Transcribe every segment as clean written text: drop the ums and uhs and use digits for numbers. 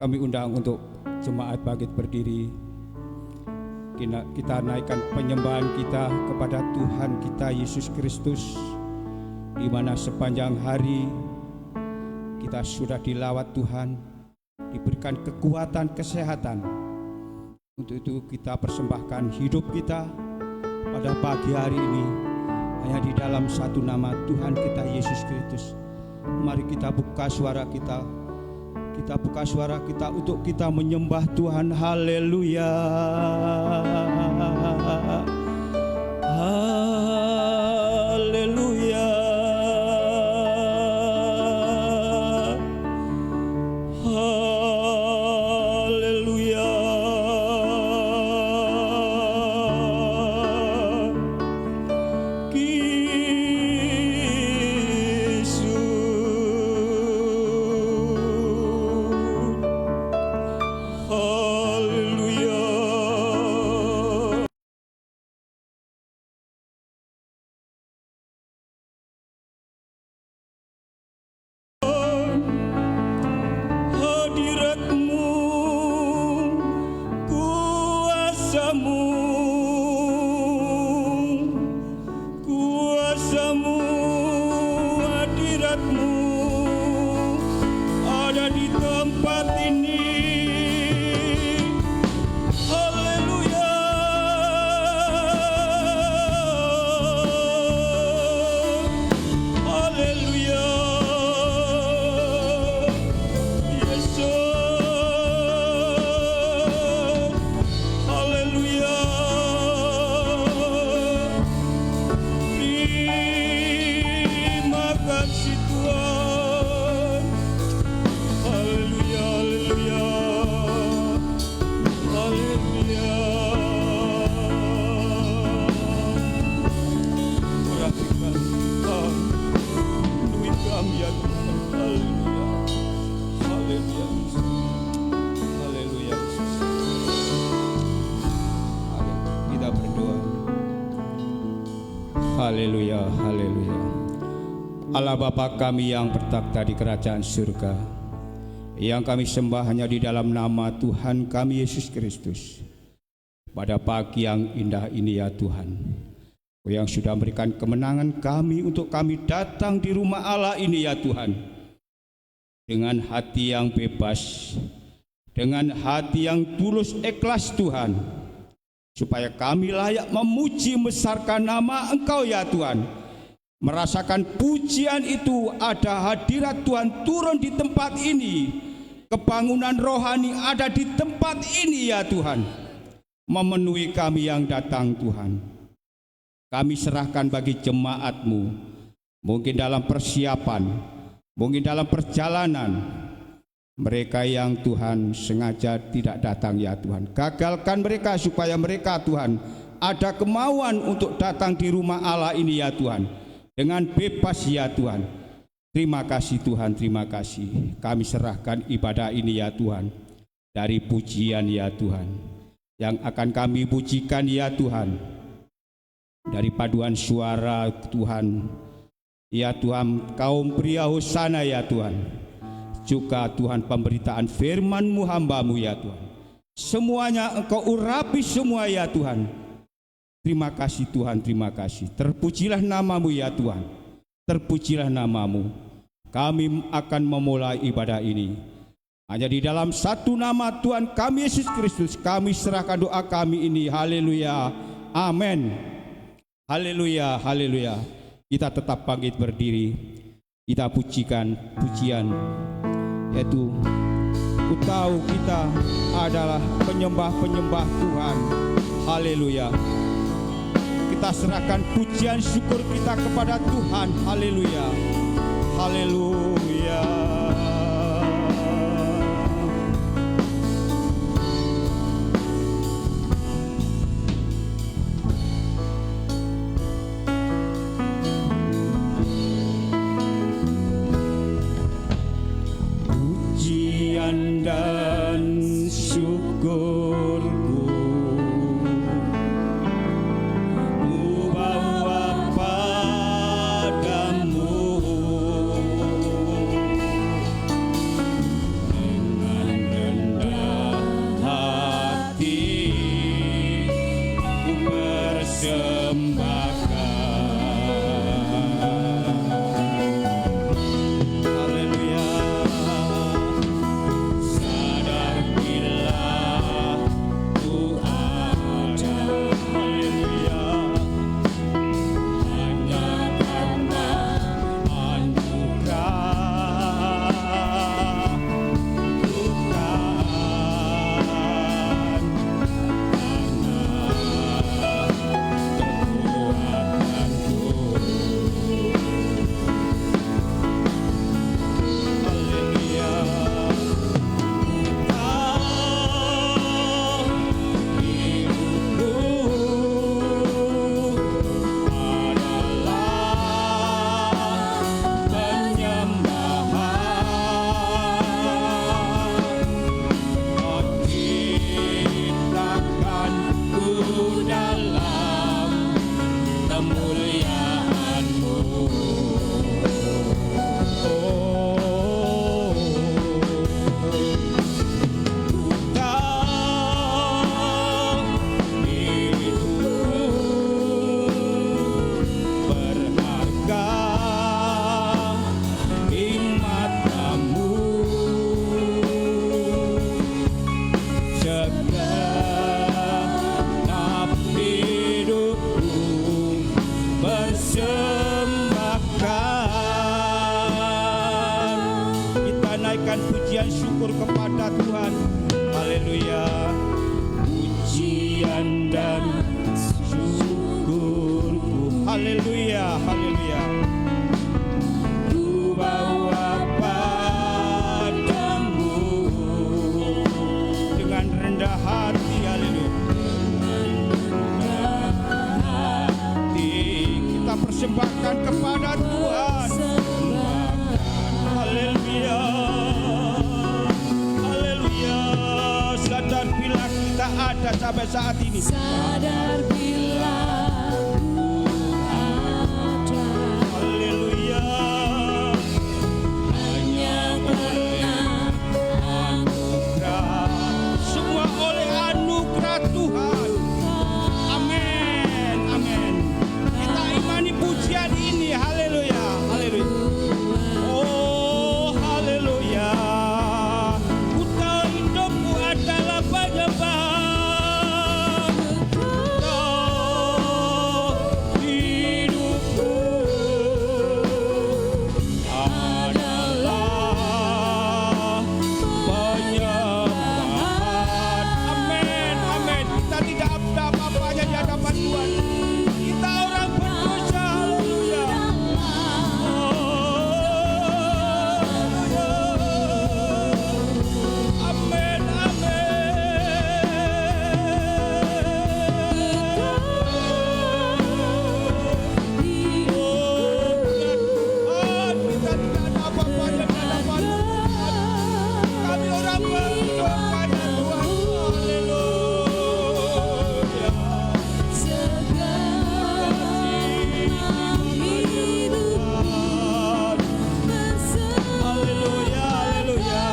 Kami undang untuk jemaat bangkit berdiri. Kita naikkan penyembahan kita kepada Tuhan kita Yesus Kristus, di mana sepanjang hari kita sudah dilawat Tuhan, diberikan kekuatan, kesehatan. Untuk itu kita persembahkan hidup kita pada pagi hari ini hanya di dalam satu nama Tuhan kita Yesus Kristus. Mari kita buka suara kita. Kita buka suara kita untuk kita menyembah Tuhan. Haleluya. Haleluya. Haleluya. Haleluya, haleluya. Allah Bapa kami yang bertakhta di kerajaan surga, yang kami sembah hanya di dalam nama Tuhan kami Yesus Kristus. Pada pagi yang indah ini ya Tuhan, yang sudah memberikan kemenangan kami untuk kami datang di rumah Allah ini ya Tuhan, dengan hati yang bebas, dengan hati yang tulus ikhlas Tuhan, supaya kami layak memuji membesarkan nama Engkau ya Tuhan. Merasakan pujian itu, ada hadirat Tuhan turun di tempat ini, kebangunan rohani ada di tempat ini ya Tuhan, memenuhi kami yang datang Tuhan. Kami serahkan bagi jemaat-Mu, mungkin dalam persiapan, mungkin dalam perjalanan, mereka yang Tuhan sengaja tidak datang ya Tuhan, gagalkan mereka supaya mereka Tuhan ada kemauan untuk datang di rumah Allah ini ya Tuhan, dengan bebas ya Tuhan. Terima kasih Tuhan, terima kasih. Kami serahkan ibadah ini ya Tuhan, dari pujian ya Tuhan, yang akan kami pujikan ya Tuhan, dari paduan suara Tuhan ya Tuhan, kaum pria hosana ya Tuhan, juga Tuhan pemberitaan firman-Mu hamba-Mu ya Tuhan, semuanya Engkau urapi semua ya Tuhan. Terima kasih Tuhan, terima kasih. Terpujilah nama-Mu ya Tuhan, terpujilah nama-Mu. Kami akan memulai ibadah ini hanya di dalam satu nama Tuhan kami Yesus Kristus. Kami serahkan doa kami ini. Haleluya, amin. Haleluya, haleluya. Kita tetap bangkit berdiri, kita pujikan pujian, yaitu ku tahu kita adalah penyembah-penyembah Tuhan. Haleluya. Kita serahkan pujian syukur kita kepada Tuhan. Haleluya, haleluya. Pujian dan syukurku ku bawa padamu. pujian syukur kepada Tuhan. Haleluya. Pujian dan syukurku. Haleluya, haleluya. Ku bawa padamu dengan rendah hati. Haleluya. Kita persembahkan kepada Tuhan. Haleluya, haleluya. Sadar bila kita ada sampai saat ini. Sadar bila ada. Haleluya. Hanya oleh anugerah. Semua oleh anugerah Tuhan. Amin, amin. Kita imani pujian ini. Haleluya, haleluya. Oh, haleluya. Ku tahu hidupku adalah penyembahan. Ku tahu hidupku adalah penyembahan. Amin, amin. Kita tidak ada apa-apanya di hadapan Tuhan. Kita orang berdosa. Haleluya. Amin, amin. Oh, Tuhan, kita tidak ada apa-apanya di hadapan Tuhan. Kami orang berdosa ya Tuhan. Haleluya. Haleluya, haleluya.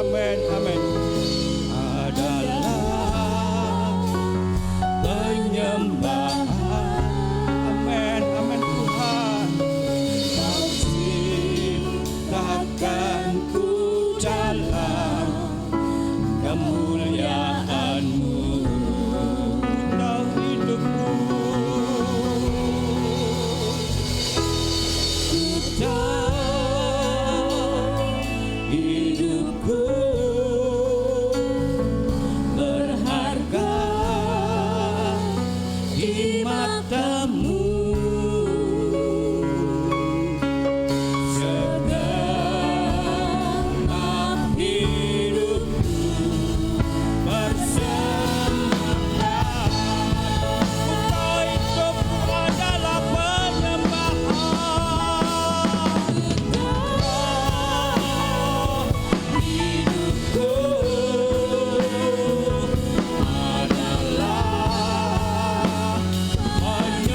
Amin, amin. Adalah penyembahan. Amin, amin Tuhan. Kau ciptakanku dalam kemuliaan-Mu. Kau hidupku. Hidupku berharga di mata-Mu. Segenap hidupku bersembah. Kau hidupku adalah penyembahan. Hidupku adalah penyembahan.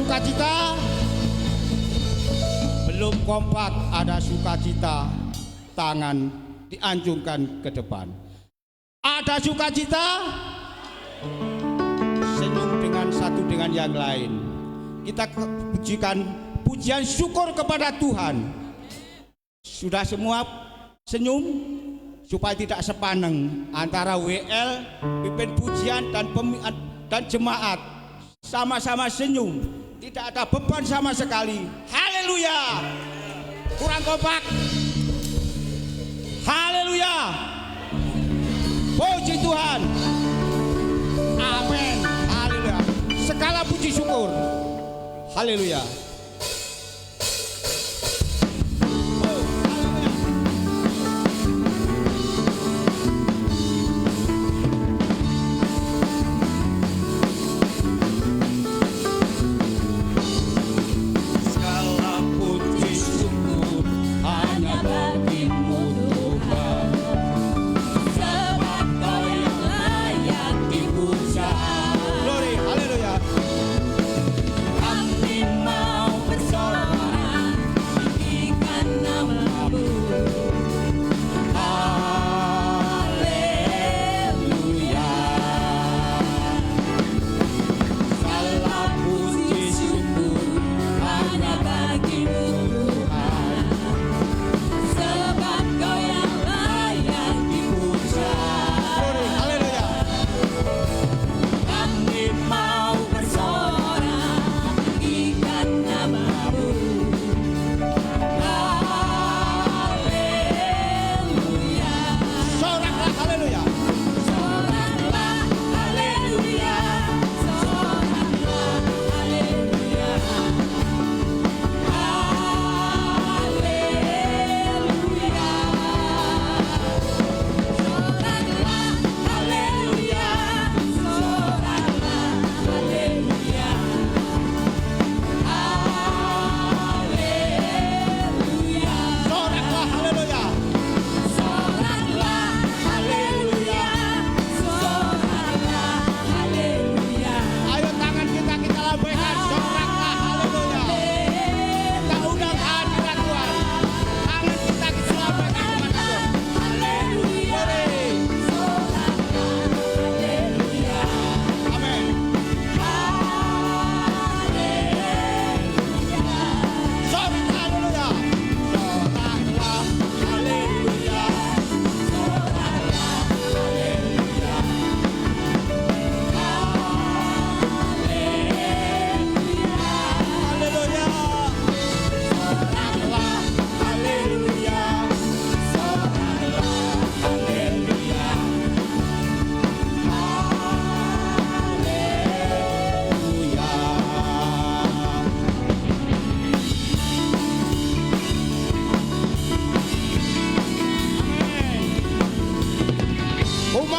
sukacita? Belum kompak, ada sukacita. Tangan dianjungkan ke depan. Ada sukacita? Senyum dengan satu dengan yang lain. Kita pujikan pujian syukur kepada Tuhan. Sudah semua senyum supaya tidak sepaneng antara WL, pimpin pujian dan jemaat. Sama-sama senyum, tidak ada beban sama sekali. Haleluya. Kurang kompak. Haleluya. Puji Tuhan. Amin. Haleluya. Segala puji syukur. Haleluya.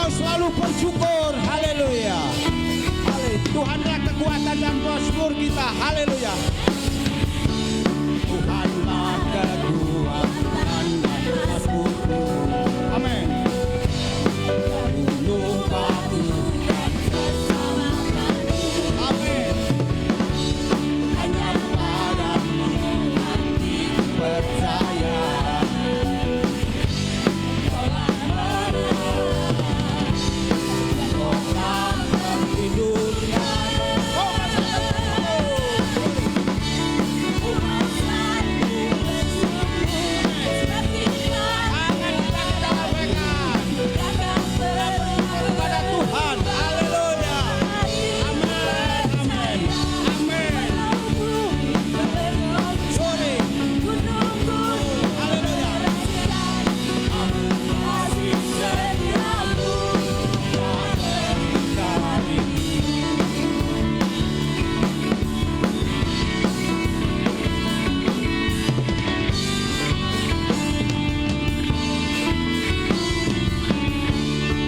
Selalu bersyukur, haleluya. Tuhanlah kekuatan dan mazmur kita, haleluya. Tuhanlah kekuatan dan mazmur, amin. Gunung batu dan keselamatan, amin. Hanya padamu hati percaya.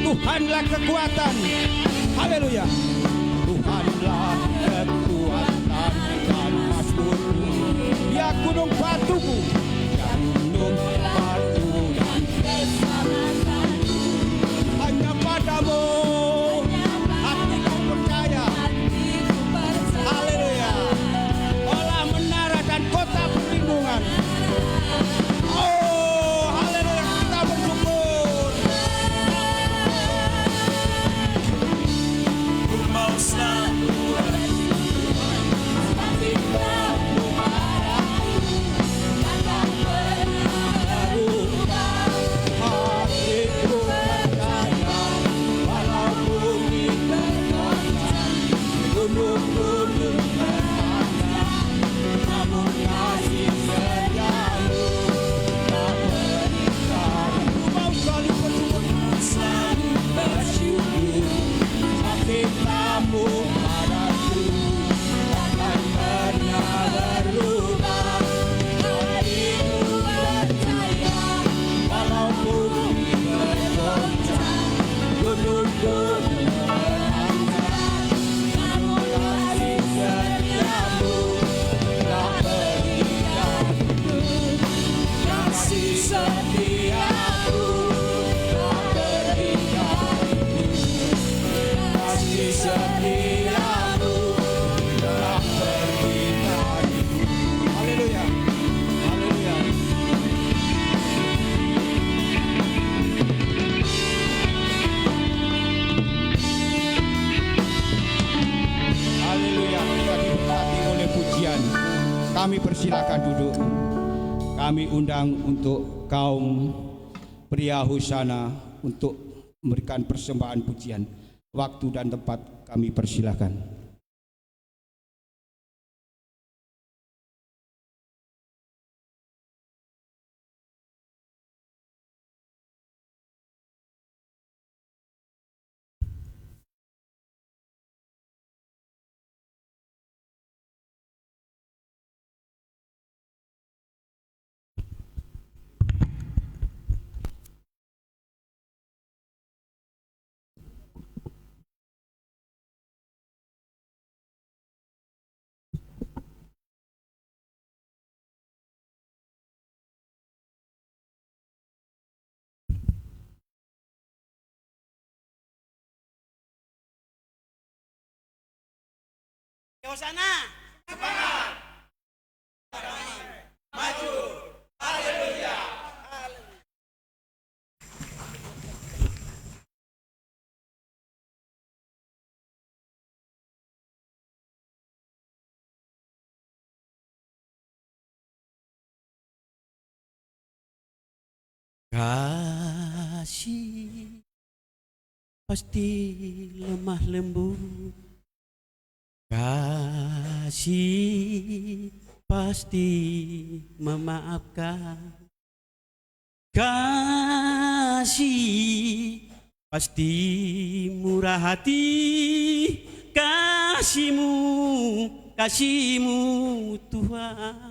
Tuhanlah kekuatan, haleluya. Tuhanlah kekuatan dan mazmurku, ya gunung batuku, ya gunung batu dan keselamatanku. Hanya padamu hatiku percaya, haleluya. setiamu telah pergi tadimu. Haleluya, haleluya. Haleluya, kita diberkati oleh pujian. Kami persilakan duduk. Kami undang untuk kaum pria husana untuk memberikan persembahan pujian. Waktu dan tempat kami persilakan. Hosana. Maju. Haleluya. Kasih pasti lemah lembut. Kasih pasti memaafkan. Kasih pasti murah hati. Kasihmu, kasihmu Tuhan.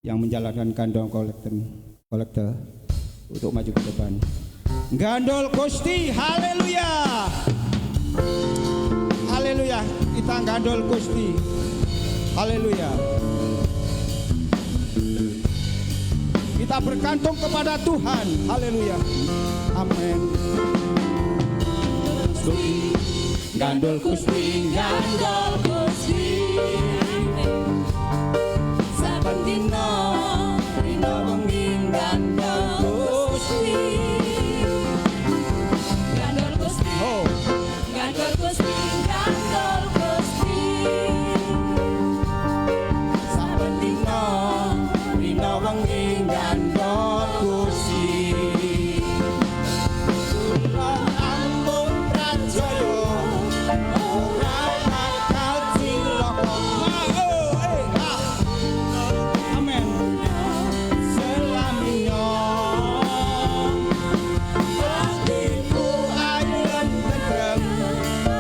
yang menjalankan kandang kolektor untuk maju ke depan. Gandol Gusti, haleluya. Haleluya, kita gandol Gusti. Haleluya. Kita bergantung kepada Tuhan. Haleluya. Amin. Gandol Gusti, Gandol Gusti, saben dina rina wengi gandol Gusti, gandol Gusti, Oh, gandol Gusti, gandol Gusti, saben dina rina wengi gandol Gusti. kula ampun prajaya ora bakal cilaka. Amin. Selaminya hatiku ayem tentrem,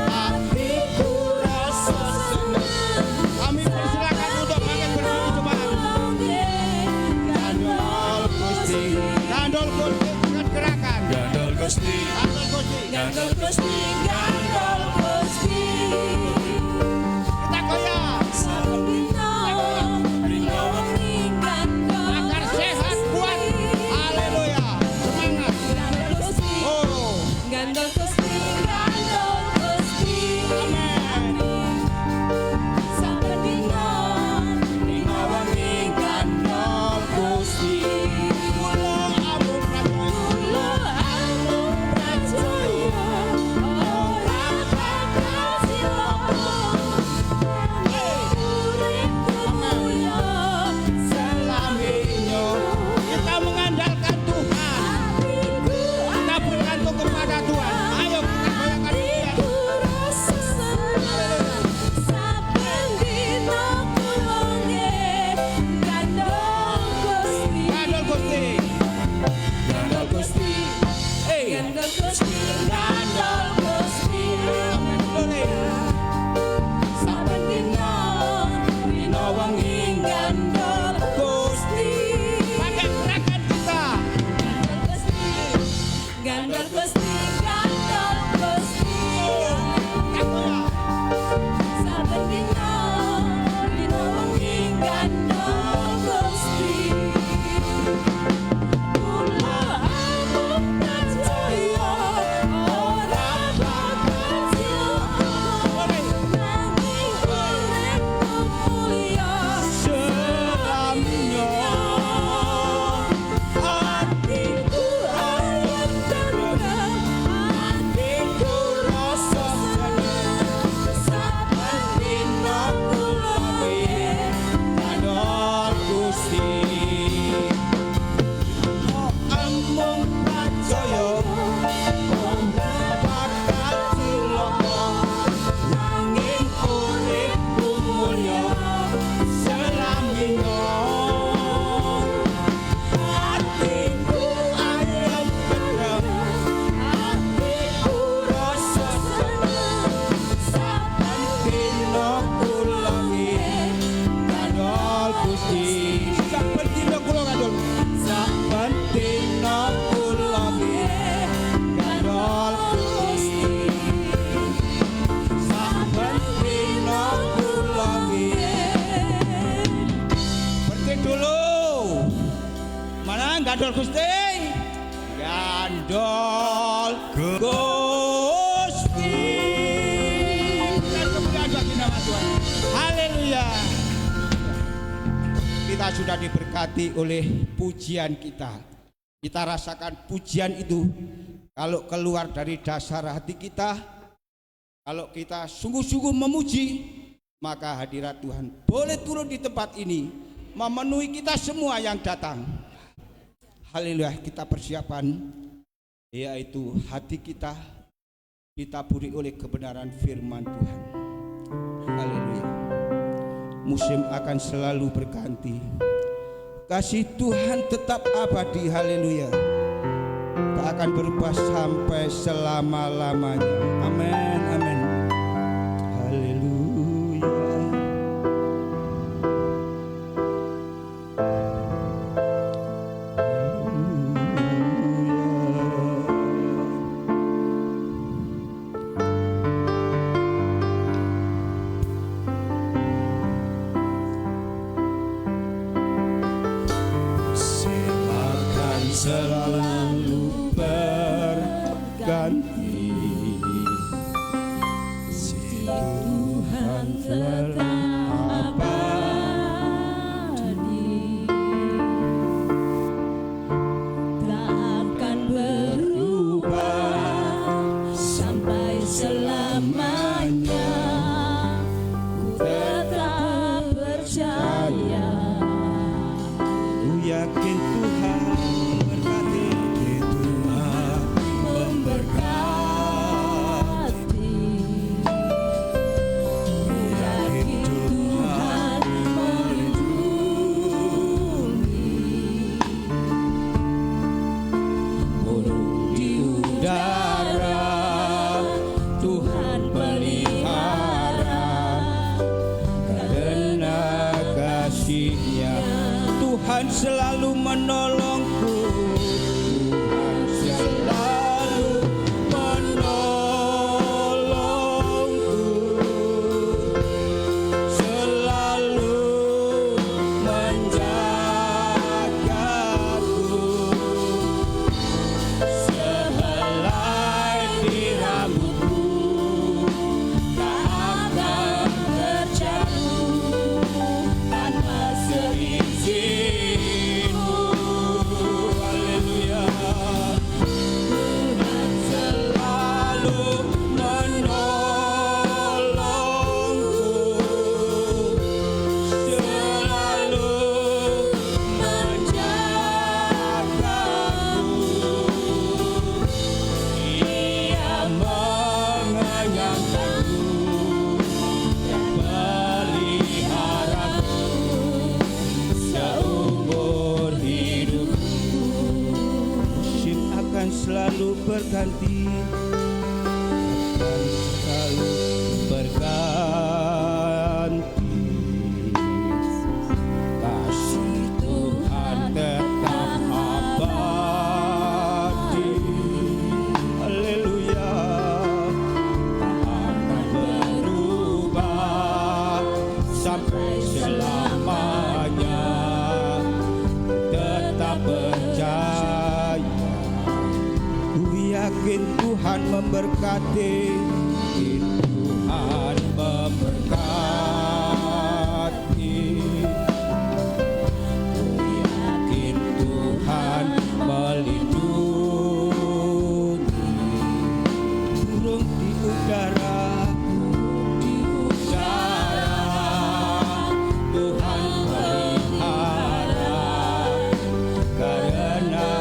hatiku rasa senang. Kami persilakan untuk makin berdiri coba. Gandol Gusti, gandol Gusti dengan gerakan. Gandol Gusti, Gandol Gusti. Gandol Gusti, gandol Gusti, Kita goyang saben dina rina wengi gandol agar sehat kuat. Haleluya. Semangat. Gandol Gusti, Oh, gandol Gusti, gandol Gusti, amin. saben dina rina wengi gandol Gusti. Kula ampun prajaya. Kula amun prajaya ora bakal cilaka. Uripku mulya Selaminya kita mengandalkan Tuhan. hatiku Kita bergantung kepada Tuhan. Ayo kita goyangkan Tuhan. hatiku rasa senang. Saben dina kula nggih gandol Gusti. Gandol Gusti. Gandol Gusti, gandol Gusti, gandol Gusti. Saben dina rina wengi gandol Gusti. Pakai gerakan kita. Gandol Gusti, gandol Gusti, gandol Gusti. Kita goyang. Saben dina rina wengi gandol Gusti. Kula amun prajaya ora bakal cilaka. Nanging uripku mulya Selaminya hatiku ayem tentrem, hatiku rasa senang. Saben dina kula nggih Gandol Gusti. Ampun prajaya ora bakal cilaka. Nanging uripku mulya selaminya. Hatiku ayem tentrem, hatiku rasa senang. Saben dina kula nggih gandol Gusti. Saben dina kula gandol. Saben dina kula nggih gandol Gusti. Saben dina kula nggih. Berhenti dulu. Mana gandol Gusti? Gandol Gusti. Dan kemuliaan bagi nama Tuhan. Haleluya. Kita sudah diberkati oleh pujian kita. Kita rasakan pujian itu kalau keluar dari dasar hati kita. Kalau kita sungguh-sungguh memuji, maka hadirat Tuhan boleh turun di tempat ini, memenuhi kita semua yang datang. Haleluya, kita persiapan, yaitu hati kita ditaburi oleh kebenaran firman Tuhan. Haleluya. Musim akan selalu berganti, kasih Tuhan tetap abadi. Haleluya. Tak akan berubah sampai selama-lamanya. Amin, amin. Haleluya. selalu berganti. Tuhan tetap abadi, tak akan berubah sampai selamanya. Ku tetap percaya, Ku yakin Tuhan memberkati. Tuhan memberkati. Ku yakin Tuhan melindungi. Burung di udara Tuhan pelihara, karena kasih-Nya Tuhan selalu menolongku. Tuhan selalu menolongku, selalu menjagaku. Sehelai di rambutku tak akan terjatuh tanpa seizinmu. Haleluya. Tuhan selalu menolongku, selalu menjagaku. Ia mengenyangkanku dan peliharaku seumur hidupku. Musim akan selalu berganti, akan selalu berganti. Kasih Tuhan tetap abadi. Haleluya. Tak akan berubah sampai selamanya. Tetap percaya. Ku yakin Tuhan memberkati. Tuhan memberkati. Ku yakin Tuhan melindungi. Burung di udara, Tuhan pelihara, karena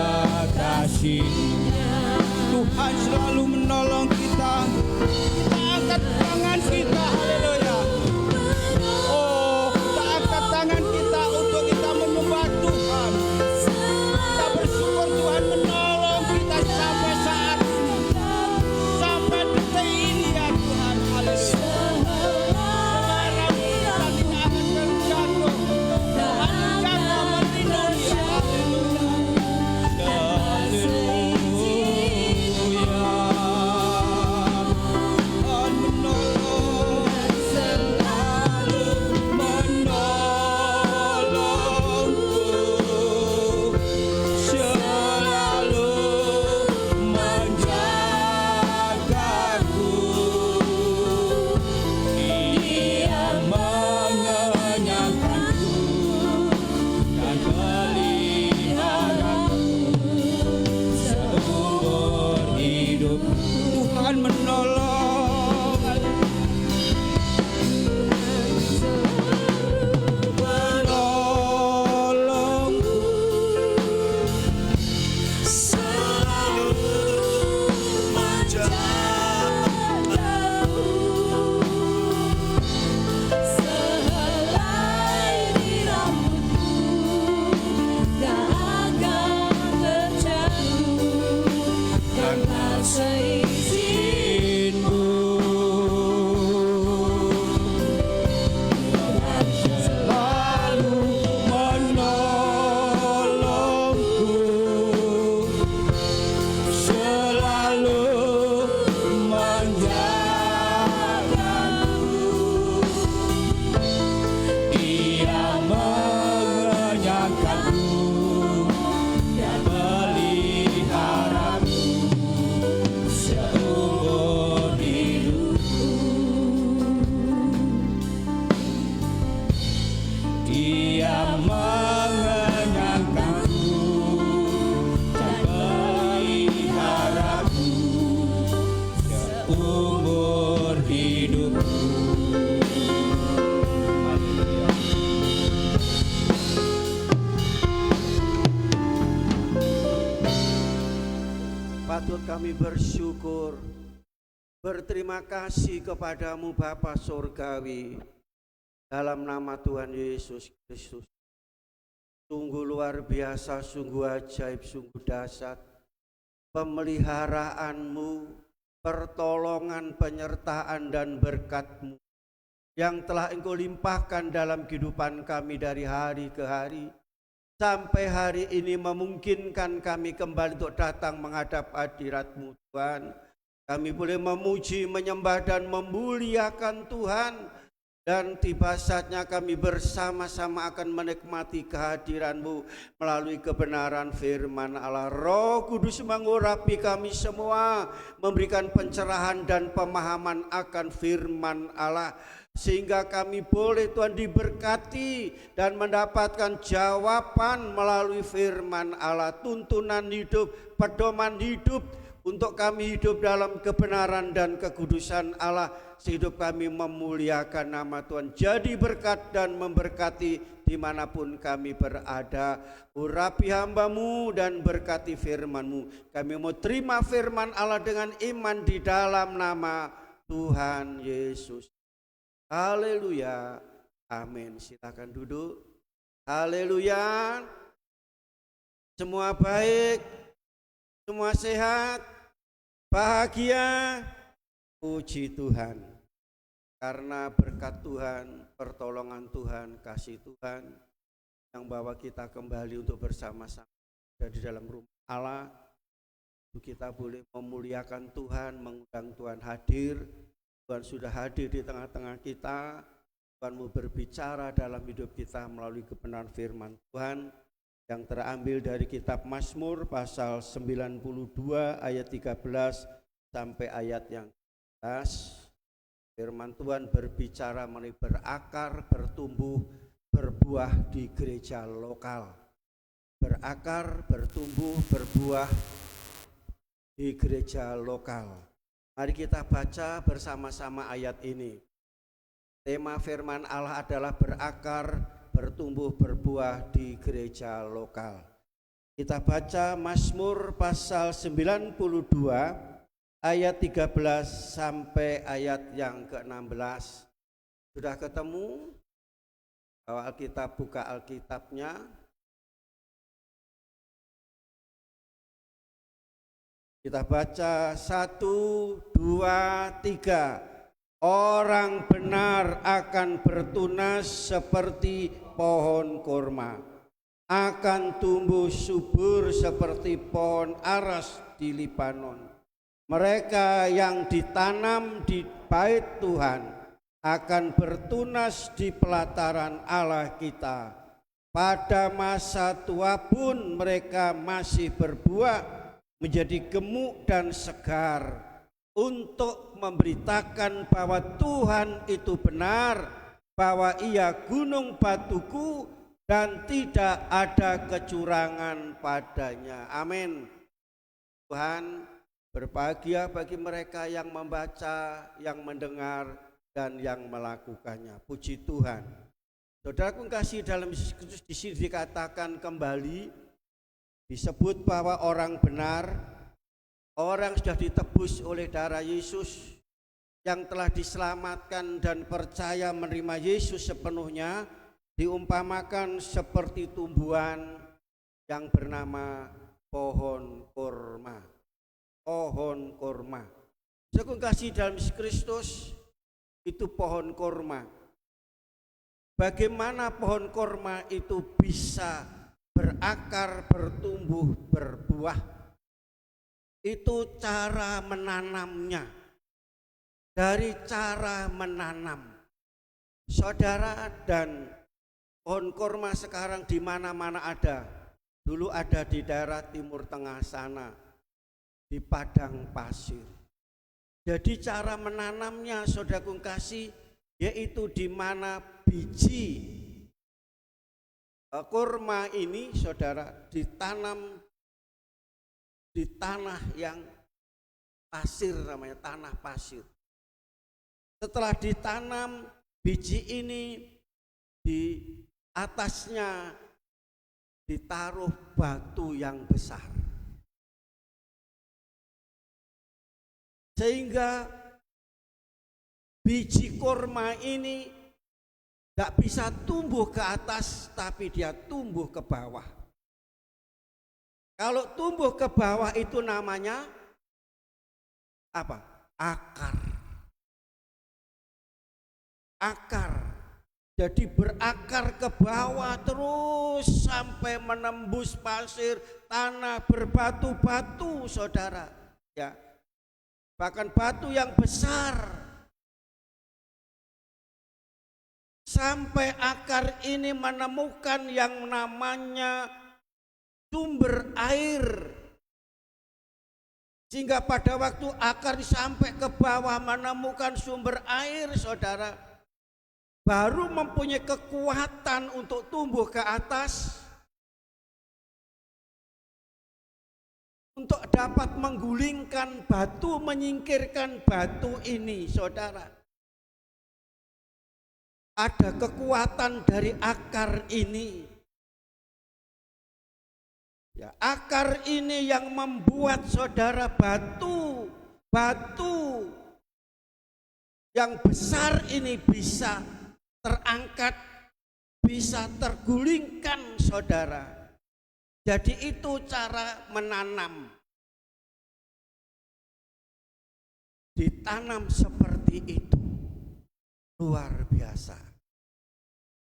kasih-Nya Tuhan selalu menolong kita. Kita angkat tangan kita, haleluya. Oh, kita angkat tangan kita untuk kita menyembah Tuhan. Kita bersyukur Tuhan menolong kita sampai saat ini, sampai detik ini ya Tuhan. Haleluya. Selarang kita tidak akan terjatuh. Tuhan jaga melindungi. Haleluya. Tuhan menolong, selalu menolongku, selalu menjagaku. Ia mengenyangkanku dan peliharaku seumur hidup. Tuhan menolong. Menolongku, selalu menjagaku. Sehelai di rambutku tak akan terjatuh tanpa seizinmu. Tuhan selalu menolongku, selalu menjagaku. Ia mengenyangkanku dan peliharaku patut kami bersyukur, berterima kasih kepadamu Bapa Surgawi, dalam nama Tuhan Yesus Kristus. Sungguh luar biasa, sungguh ajaib, sungguh dahsyat pemeliharaanmu, pertolongan, penyertaan dan berkat-Mu yang telah Engkau limpahkan dalam kehidupan kami dari hari ke hari, sampai hari ini memungkinkan kami kembali untuk datang menghadap hadirat-Mu Tuhan. Kami boleh memuji, menyembah dan memuliakan Tuhan. Dan tiba saatnya kami bersama-sama akan menikmati kehadiran-Mu melalui kebenaran firman Allah. Roh Kudus mengurapi kami semua, memberikan pencerahan dan pemahaman akan firman Allah, sehingga kami boleh Tuhan diberkati dan mendapatkan jawaban melalui firman Allah, tuntunan hidup, pedoman hidup untuk kami hidup dalam kebenaran dan kekudusan Allah, sehidup kami memuliakan nama Tuhan. Jadi berkat dan memberkati dimanapun kami berada. Urapi hamba-Mu dan berkati firman-Mu. Kami mau terima firman Allah dengan iman di dalam nama Tuhan Yesus. Haleluya, amin. Silakan duduk. Haleluya. Semua baik, semua sehat, bahagia. Puji Tuhan, karena berkat Tuhan, pertolongan Tuhan, kasih Tuhan yang bawa kita kembali untuk bersama-sama di dalam rumah Allah. Kita boleh memuliakan Tuhan, mengundang Tuhan hadir. Tuhan sudah hadir di tengah-tengah kita. Tuhan mau berbicara dalam hidup kita melalui kebenaran firman Tuhan yang terambil dari kitab Mazmur pasal 92 ayat 13 sampai ayat yang 11. Firman Tuhan berbicara mengenai berakar, bertumbuh, berbuah di gereja lokal. Berakar, bertumbuh, berbuah di gereja lokal. Mari kita baca bersama-sama ayat ini. Tema firman Allah adalah berakar, bertumbuh, berbuah di gereja lokal. Kita baca Mazmur pasal 92 ayat 13 sampai ayat yang ke-16. Sudah ketemu? Bawa Alkitab, buka Alkitabnya. Kita baca 1, 2, 3. Orang benar akan bertunas seperti pohon kurma, akan tumbuh subur seperti pohon aras di Libanon. Mereka yang ditanam di bait Tuhan akan bertunas di pelataran Allah kita. Pada masa tua pun mereka masih berbuah, menjadi gemuk dan segar, untuk memberitakan bahwa Tuhan itu benar, bahwa Ia gunung batuku dan tidak ada kecurangan padanya. Amin. Tuhan, berbahagia bagi mereka yang membaca, yang mendengar, dan yang melakukannya. Puji Tuhan. Saudaraku kasih, dalam Yesus di sini dikatakan kembali, disebut bahwa orang benar, orang sudah ditebus oleh darah Yesus, yang telah diselamatkan dan percaya menerima Yesus sepenuhnya, diumpamakan seperti tumbuhan yang bernama pohon kurma. Pohon kurma. Saudaraku kasih, dalam Kristus itu pohon kurma. Bagaimana pohon kurma itu bisa berakar, bertumbuh, berbuah? Itu cara menanamnya. Dari cara menanam, saudara, dan pohon kurma sekarang di mana-mana ada. Dulu ada di daerah Timur Tengah sana, di padang pasir. Jadi cara menanamnya, saudaraku kasih, yaitu di mana biji kurma ini, saudara, ditanam di tanah yang pasir, namanya tanah pasir. Setelah ditanam, biji ini di atasnya ditaruh batu yang besar. Sehingga biji kurma ini tidak bisa tumbuh ke atas, tapi dia tumbuh ke bawah. Kalau tumbuh ke bawah itu namanya apa? Akar. Akar. Jadi berakar ke bawah terus sampai menembus pasir, tanah, berbatu-batu, saudara. Ya. Bahkan batu yang besar. Sampai akar ini menemukan yang namanya sumber air. Sehingga pada waktu akar sampai ke bawah menemukan sumber air, saudara, baru mempunyai kekuatan untuk tumbuh ke atas, untuk dapat menggulingkan batu, menyingkirkan batu ini, saudara. Ada kekuatan dari akar ini. Ya, akar ini yang membuat saudara batu yang besar ini bisa terangkat, bisa tergulingkan, saudara. Jadi itu cara menanam. Ditanam seperti itu. Luar biasa.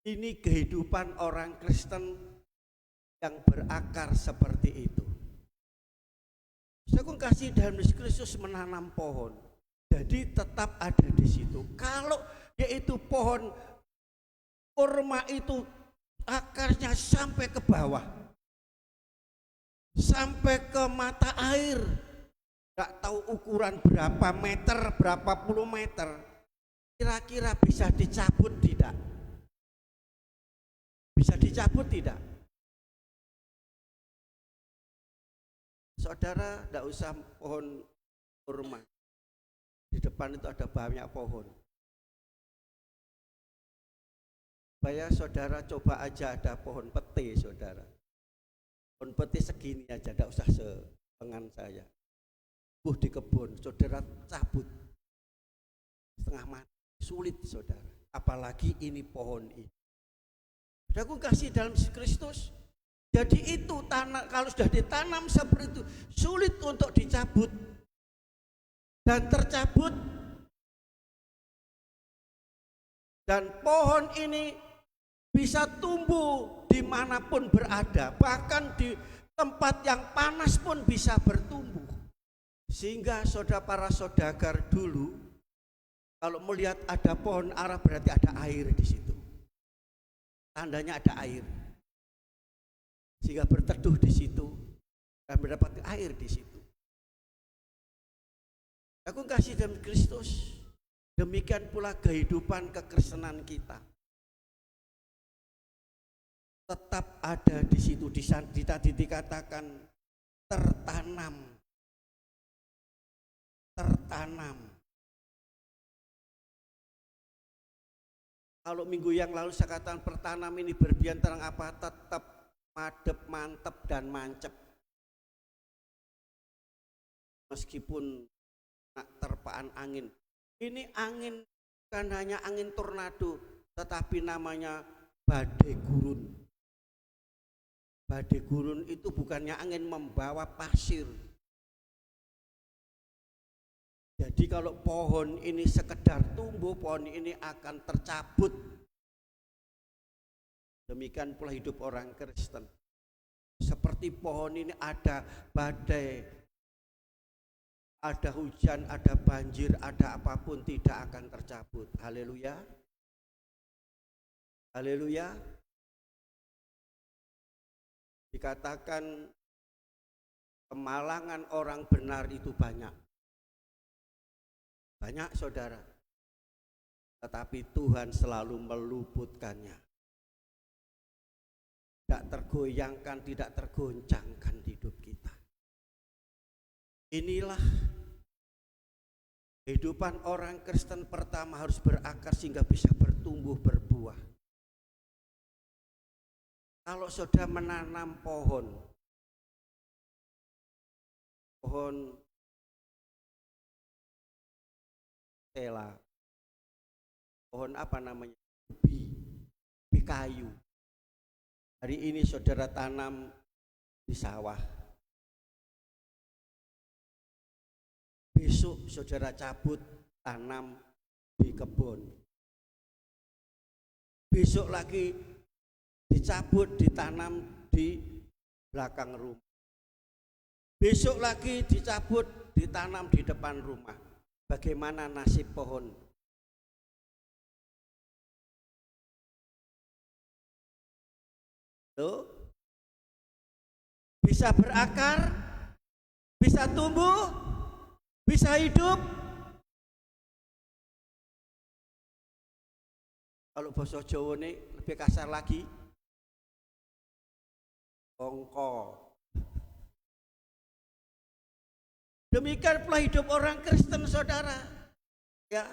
Ini kehidupan orang Kristen yang berakar seperti itu. Saya kasih dalam Kristus menanam pohon. Jadi tetap ada di situ. Kalau yaitu pohon kurma itu akarnya sampai ke bawah, sampai ke mata air, nggak tahu ukuran berapa meter, berapa puluh meter. Kira-kira bisa dicabut tidak? Bisa dicabut tidak? Saudara, tidak usah pohon kurma. Di depan itu ada banyak pohon. Supaya saudara coba aja ada pohon pete, saudara. Pohon pete segini aja, tidak usah sepengan saya. Di kebun, saudara cabut setengah mati. Sulit, saudara, apalagi ini pohon ini. Saudaraku kasih dalam Kristus. Jadi itu tanah kalau sudah ditanam seperti itu sulit untuk dicabut dan tercabut. Dan pohon ini bisa tumbuh dimanapun berada, bahkan di tempat yang panas pun bisa bertumbuh. Sehingga saudara para saudagar dulu kalau melihat ada pohon ara berarti ada air di situ. Tandanya ada air. Sehingga berteduh di situ dan mendapat air di situ. Aku kasih dalam Kristus. Demikian pula kehidupan kekristenan kita. Tetap ada di situ, dikatakan tertanam. Kalau minggu yang lalu saya katakan pertanam ini berbian terang apa? Tetap madep, mantep, dan mancep. Meskipun terpaan angin. Ini angin bukan hanya angin tornado, tetapi namanya badai gurun. Badai gurun itu bukannya angin membawa pasir. Jadi kalau pohon ini sekedar tumbuh, pohon ini akan tercabut. Demikian pula hidup orang Kristen. Seperti pohon ini ada badai, ada hujan, ada banjir, ada apapun tidak akan tercabut. Haleluya. Haleluya. Dikatakan kemalangan orang benar itu banyak. Banyak, saudara, tetapi Tuhan selalu meluputkannya. Tidak tergoyangkan, tidak tergoncangkan hidup kita. Inilah kehidupan orang Kristen. Pertama harus berakar sehingga bisa bertumbuh, berbuah. Kalau saudara menanam pohon tela. Pohon apa namanya? Ubi kayu. Hari ini saudara tanam di sawah. Besok saudara cabut tanam di kebun. Besok lagi dicabut ditanam di belakang rumah. Besok lagi dicabut ditanam di depan rumah. Bagaimana nasib pohon? Tuh, bisa berakar, bisa tumbuh, bisa hidup. Kalau bahasa Jawa ini lebih kasar lagi, bongko. Demikian pula hidup orang Kristen, saudara. Ya,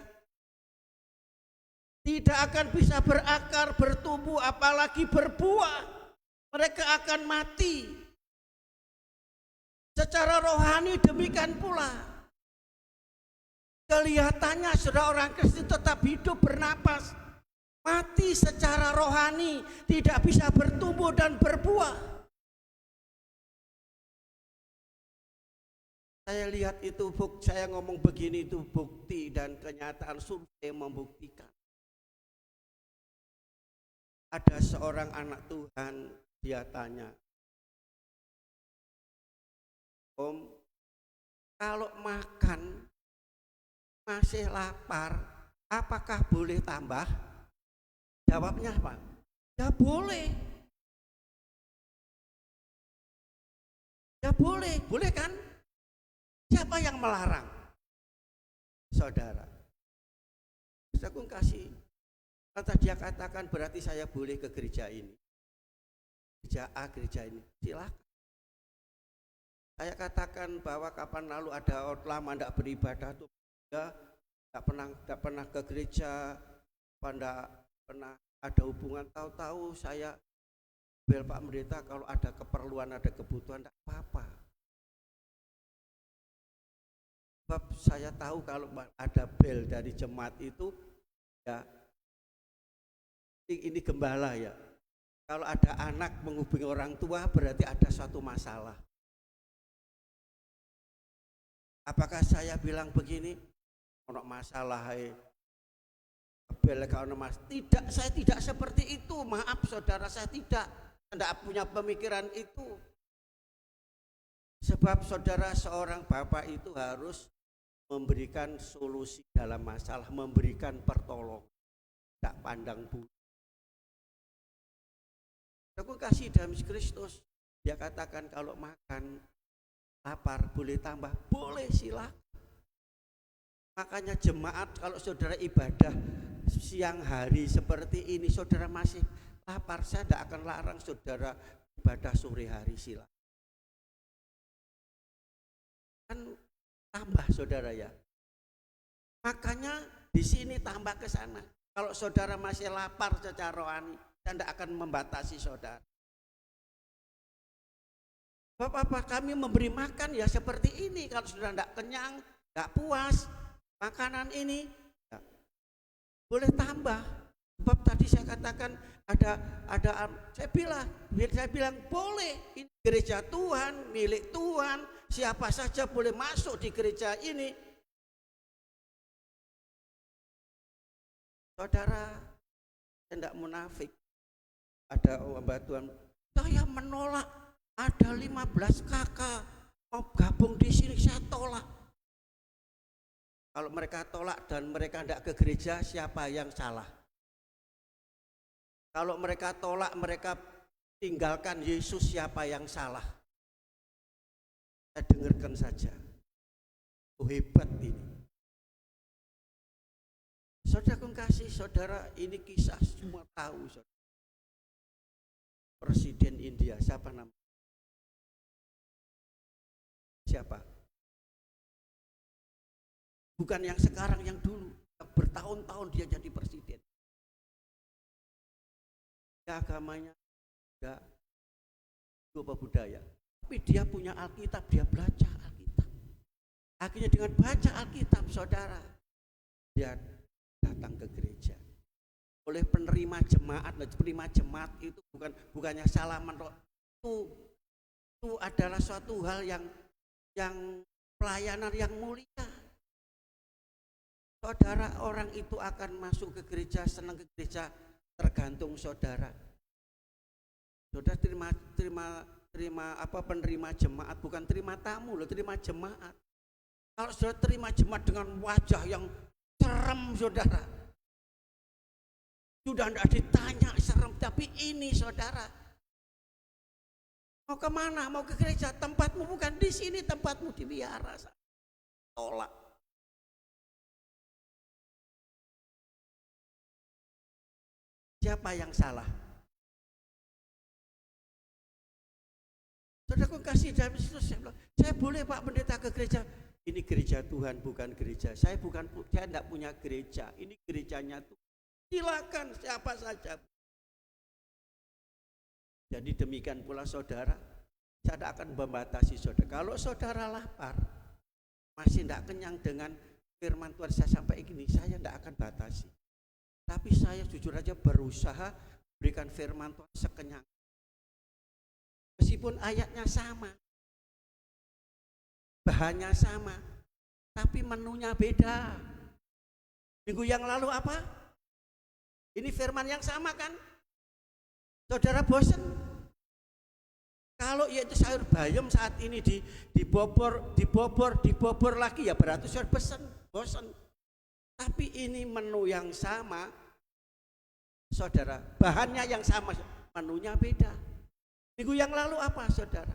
tidak akan bisa berakar, bertumbuh, apalagi berbuah. Mereka akan mati. Secara rohani demikian pula. Kelihatannya saudara orang Kristen tetap hidup, bernapas. Mati secara rohani, tidak bisa bertumbuh dan berbuah. Saya lihat itu, saya ngomong begini itu bukti dan kenyataan survei membuktikan. Ada seorang anak Tuhan, dia tanya, Om, kalau makan masih lapar, apakah boleh tambah? Jawabnya apa? Ya boleh. Ya boleh, boleh kan? Siapa yang melarang? Saudara. Saya kasih, kata dia katakan berarti saya boleh ke gereja ini. Gereja A, gereja ini, silakan. Saya katakan bahwa kapan lalu ada orang lama tidak beribadah tuh, ya, tidak pernah ke gereja, tidak pernah ada hubungan. Tahu-tahu saya bel Pak Pendeta kalau ada keperluan, ada kebutuhan, tidak apa-apa. Sebab saya tahu kalau ada bel dari jemaat itu, ya ini gembala ya. Kalau ada anak menghubungi orang tua berarti ada suatu masalah. Apakah saya bilang begini? Ono masalah bel kalau mas. Tidak, saya tidak seperti itu. Maaf saudara, saya tidak punya pemikiran itu. Sebab saudara seorang bapak itu harus memberikan solusi dalam masalah, memberikan pertolongan. Tidak pandang bulu. Aku kasih dalam Kristus. Dia katakan kalau makan lapar boleh tambah, boleh silakan. Makanya jemaat kalau saudara ibadah siang hari seperti ini, saudara masih lapar, saya tidak akan larang saudara ibadah sore hari, silakan. Kan tambah saudara ya. Makanya di sini tambah ke sana. Kalau saudara masih lapar secara rohani, saya tidak akan membatasi saudara. Bapak-bapak, kami memberi makan ya seperti ini. Kalau saudara tidak kenyang, tidak puas makanan ini, ya, boleh tambah. Sebab tadi saya katakan saya bilang boleh. Ini gereja Tuhan, milik Tuhan, siapa saja boleh masuk di gereja ini. Saudara, saya tidak munafik. Ada hamba Tuhan, saya menolak, ada 15 kakak mau gabung di sini, saya tolak. Kalau mereka tolak dan mereka tidak ke gereja, siapa yang salah? Kalau mereka tolak, mereka tinggalkan Yesus, siapa yang salah? Saya dengarkan saja. Oh, hebat ini. Saudara kasih, saudara, ini kisah semua tahu. Saudara. Presiden India, siapa namanya? Siapa? Bukan yang sekarang, yang dulu. Bertahun-tahun dia jadi presiden. Ya, agamanya tidak apa budaya. Tapi dia punya Alkitab, dia baca Alkitab. Akhirnya dengan baca Alkitab, saudara, dia datang ke gereja. Oleh penerima jemaat itu bukannya salaman, itu adalah suatu hal yang pelayanan yang mulia. Saudara, orang itu akan masuk ke gereja, senang ke gereja, tergantung saudara. Saudara terima penerima jemaat, bukan terima tamu loh, terima jemaat. Kalau saudara terima jemaat dengan wajah yang serem, saudara, sudah tidak ditanya serem, tapi ini saudara, mau kemana? Mau ke gereja? Tempatmu bukan di sini, tempatmu di wihara. Tolak. Siapa yang salah? Saudaraku kasih dalam Kristus, saya boleh Pak Pendeta ke gereja? Ini gereja Tuhan, bukan gereja. Saya tidak punya gereja. Ini gerejanya Tuhan. Silakan siapa saja. Jadi demikian pula saudara, saya tidak akan membatasi saudara. Kalau saudara lapar, masih tidak kenyang dengan firman Tuhan saya sampai gini, saya tidak akan batasi. Tapi saya jujur aja berusaha berikan firman Tuhan sekenyang. Meskipun ayatnya sama, bahannya sama, tapi menunya beda. Minggu yang lalu apa? Ini firman yang sama kan? Saudara bosan? Kalau yaitu sayur bayam saat ini dibobor lagi, ya berarti saudara bosan. Tapi ini menu yang sama, saudara, bahannya yang sama, menunya beda. Minggu yang lalu apa, saudara?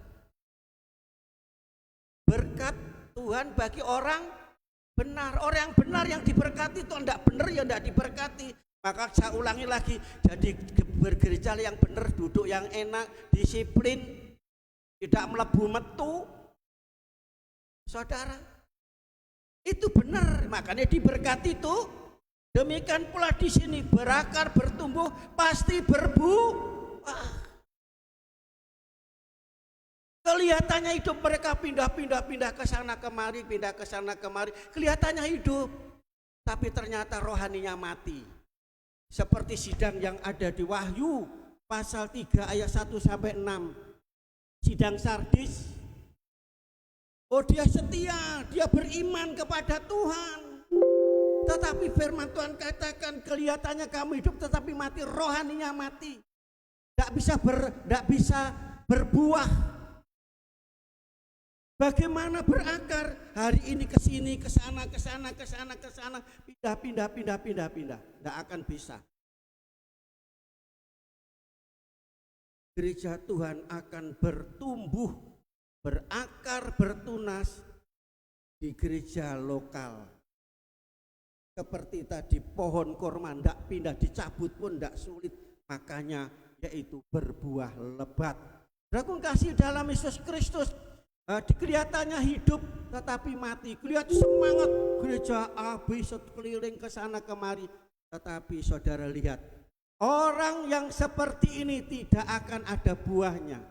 Berkat Tuhan bagi orang benar. Orang yang benar yang diberkati, itu tidak benar ya tidak diberkati. Maka saya ulangi lagi, jadi bergereja yang benar, duduk yang enak, disiplin, tidak melebu metu, saudara, itu benar. Makanya diberkati itu. Demikian pula di sini, berakar, bertumbuh, pasti berbuah. Kelihatannya hidup mereka pindah ke sana kemari, kelihatannya hidup, tapi ternyata rohaninya mati. Seperti sidang yang ada di Wahyu pasal 3 ayat 1 sampai 6. Sidang Sardis. Oh, dia setia, dia beriman kepada Tuhan. Tetapi firman Tuhan katakan kelihatannya kamu hidup tetapi mati, rohaninya mati. Tidak bisa berbuah. Bagaimana berakar? Hari ini ke sini, ke sana, pindah. Tidak akan bisa. Gereja Tuhan akan bertumbuh, berakar, bertunas di gereja lokal. Seperti tadi pohon korma tidak pindah, dicabut pun tidak sulit. Makanya yaitu berbuah lebat. Saudaraku kasih dalam Yesus Kristus. Kelihatannya hidup tetapi mati. Kelihatan semangat gereja AB keliling ke sana kemari. Tetapi saudara lihat, orang yang seperti ini tidak akan ada buahnya.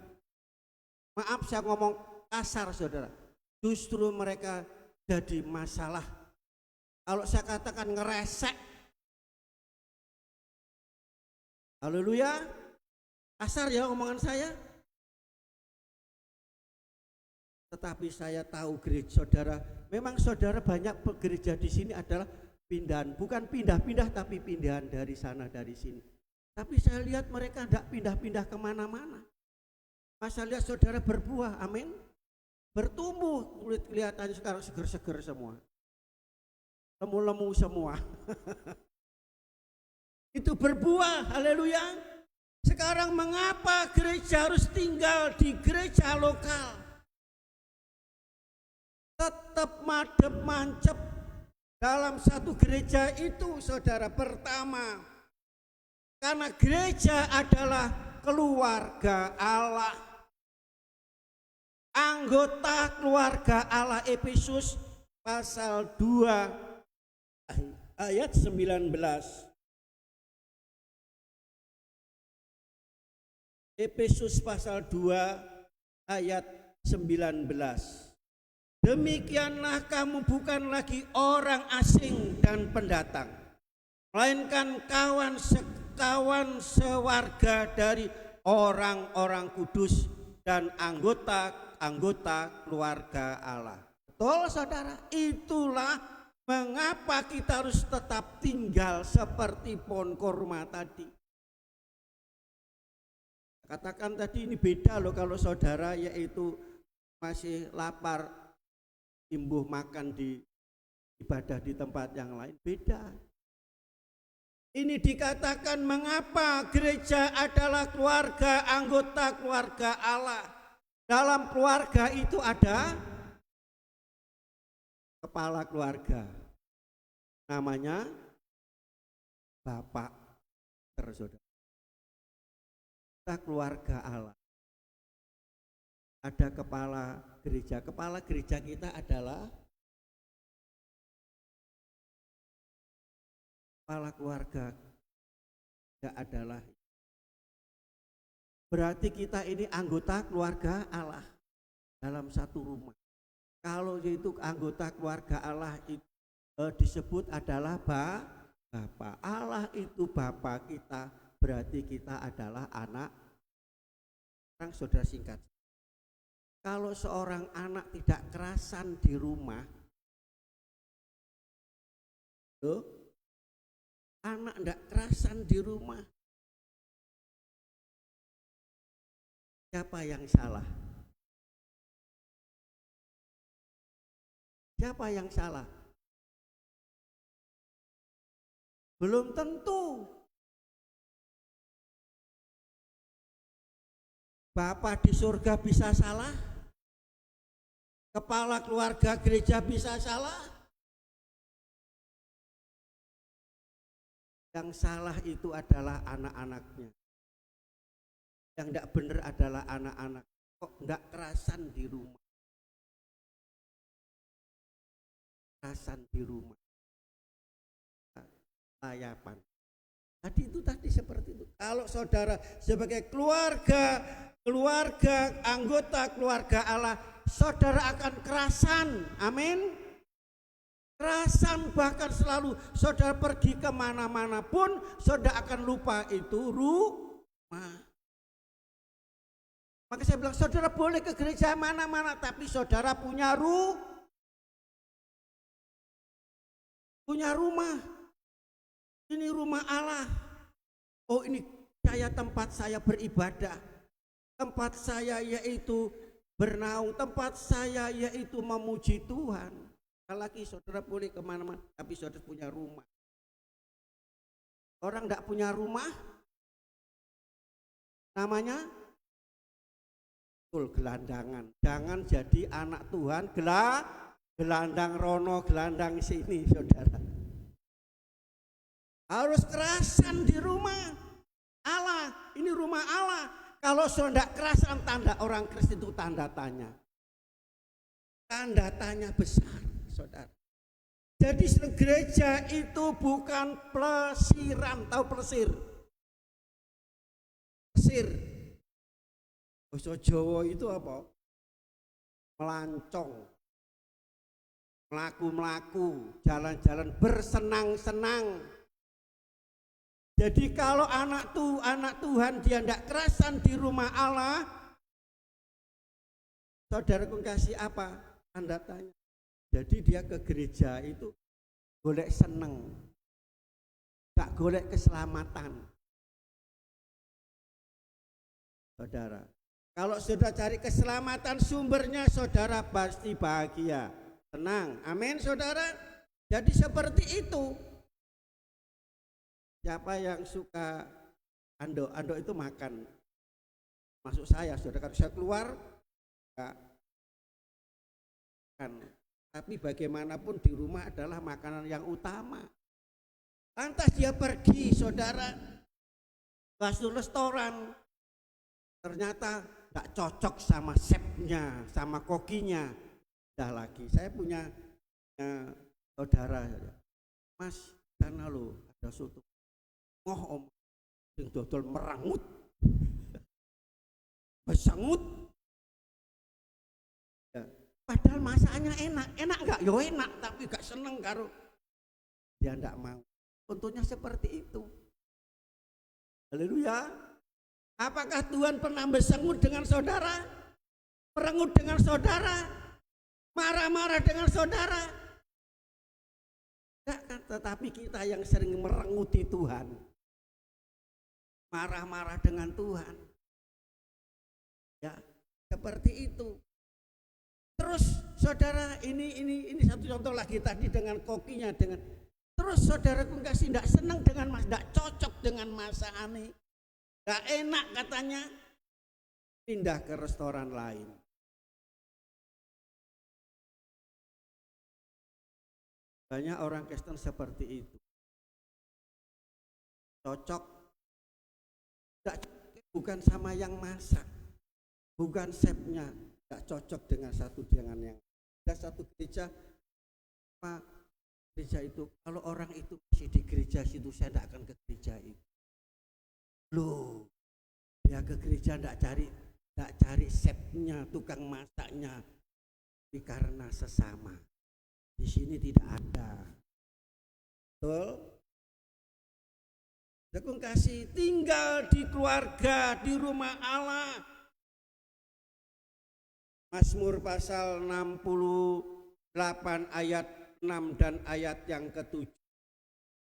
Maaf saya ngomong kasar saudara. Justru mereka jadi masalah. Kalau saya katakan ngeresek. Haleluya. Kasar ya omongan saya. Tetapi saya tahu gereja saudara, memang saudara banyak gereja di sini adalah pindahan, bukan pindah-pindah tapi pindahan dari sana dari sini. Tapi saya lihat mereka tidak pindah-pindah kemana-mana. Masa lihat saudara berbuah, amin. Bertumbuh, kulit kelihatannya sekarang seger-seger semua, lemu-lemu semua. Itu berbuah, haleluya. Sekarang mengapa gereja harus tinggal di gereja lokal? Tetap madep mancep dalam satu gereja itu saudara. Pertama, karena gereja adalah keluarga Allah, anggota keluarga Allah. Efesus pasal 2 ayat 19. Efesus pasal 2 ayat 19. Demikianlah kamu bukan lagi orang asing dan pendatang, melainkan kawan sewarga dari orang-orang kudus dan anggota keluarga Allah. Betul saudara, itulah mengapa kita harus tetap tinggal seperti pohon korma tadi. Katakan tadi ini beda loh kalau saudara yaitu masih lapar, imbuh makan di ibadah di tempat yang lain, beda. Ini dikatakan mengapa gereja adalah keluarga, anggota keluarga Allah. Dalam keluarga itu ada kepala keluarga, namanya Bapak. Saudara, kita keluarga Allah. Ada kepala gereja kita adalah kepala keluarga, tidak adalah. Berarti kita ini anggota keluarga Allah dalam satu rumah. Kalau itu anggota keluarga Allah itu disebut adalah Bapak. Allah itu Bapak kita, berarti kita adalah anak. Sekarang saudara singkat. Kalau seorang anak tidak kerasan di rumah, anak tidak kerasan di rumah, siapa yang salah? Siapa yang salah? Belum tentu. Bapak di surga bisa salah, kepala keluarga gereja bisa salah. Yang salah itu adalah anak-anaknya. Yang tidak benar adalah anak-anak. Kok tidak kerasan di rumah? Kerasan di rumah. Layapan. Tadi seperti itu. Kalau saudara sebagai keluarga, anggota keluarga Allah, saudara akan kerasan. Amin. Kerasan, bahkan selalu saudara pergi kemana-mana pun saudara akan lupa itu rumah. Maka saya bilang saudara boleh ke gereja mana-mana, tapi saudara punya rumah. Ini rumah Allah. Oh, ini tempat saya beribadah. Tempat saya yaitu bernaung. Tempat saya yaitu memuji Tuhan. Lagi saudara boleh kemana-mana, tapi saudara punya rumah. Orang tidak punya rumah, namanya gelandangan. Jangan jadi anak Tuhan gelandang rono, gelandang sini, saudara. Harus kerasan di rumah Allah. Ini rumah Allah. Kalau saudara tidak kerasan, tanda orang Kristen itu tanda tanya. Tanda tanya besar, saudara. Jadi gereja itu bukan plesiran, tahu plesir? Plesir. Bahasa Jawa itu apa? Melancong. Melaku-melaku, jalan-jalan bersenang-senang. Jadi kalau anak Tuhan dia tidak kerasan di rumah Allah, saudaraku kasih apa? Tanda tanya. Jadi dia ke gereja itu golek seneng, gak golek keselamatan. Saudara, kalau sudah cari keselamatan, sumbernya saudara pasti bahagia, tenang. Amin saudara. Jadi seperti itu. Siapa yang suka andok itu makan. Masuk saya, saudara, kalau saya keluar kan. Tapi bagaimanapun di rumah adalah makanan yang utama. Lantas dia pergi, saudara, ke restoran. Ternyata gak cocok sama chefnya, sama kokinya. Dah lagi, saya punya saudara, Mas, karena lo ada soto. Om, sing dodol merangut, besangut. Ya, Padahal masakannya enak. Enak enggak? Ya enak, tapi gak seneng karo. Dia enggak mau. Contohnya seperti itu. Haleluya. Apakah Tuhan pernah bersengut dengan saudara? Merengut dengan saudara? Marah-marah dengan saudara? Enggak kan? Tetapi kita yang sering merenguti Tuhan. Marah-marah dengan Tuhan. Ya, seperti itu. Terus saudara, ini satu contoh lagi tadi dengan kokinya dengan. Terus saudaraku kasih tidak senang dengan mas, tidak cocok dengan masakan ini, tidak enak katanya, pindah ke restoran lain. Banyak orang Kristen seperti itu. Cocok, bukan sama yang masak, bukan chefnya. Gak cocok dengan satu dengan yang ada satu gereja, Pak, gereja itu kalau orang itu masih di gereja situ, saya tidak akan ke gereja itu. Loh, dia ke gereja tidak cari chefnya, tukang masaknya, tapi karena sesama. Di sini tidak ada. Betul? Aku kasih tinggal di keluarga, di rumah Allah. Mazmur pasal 68 ayat 6 dan ayat yang ke-7.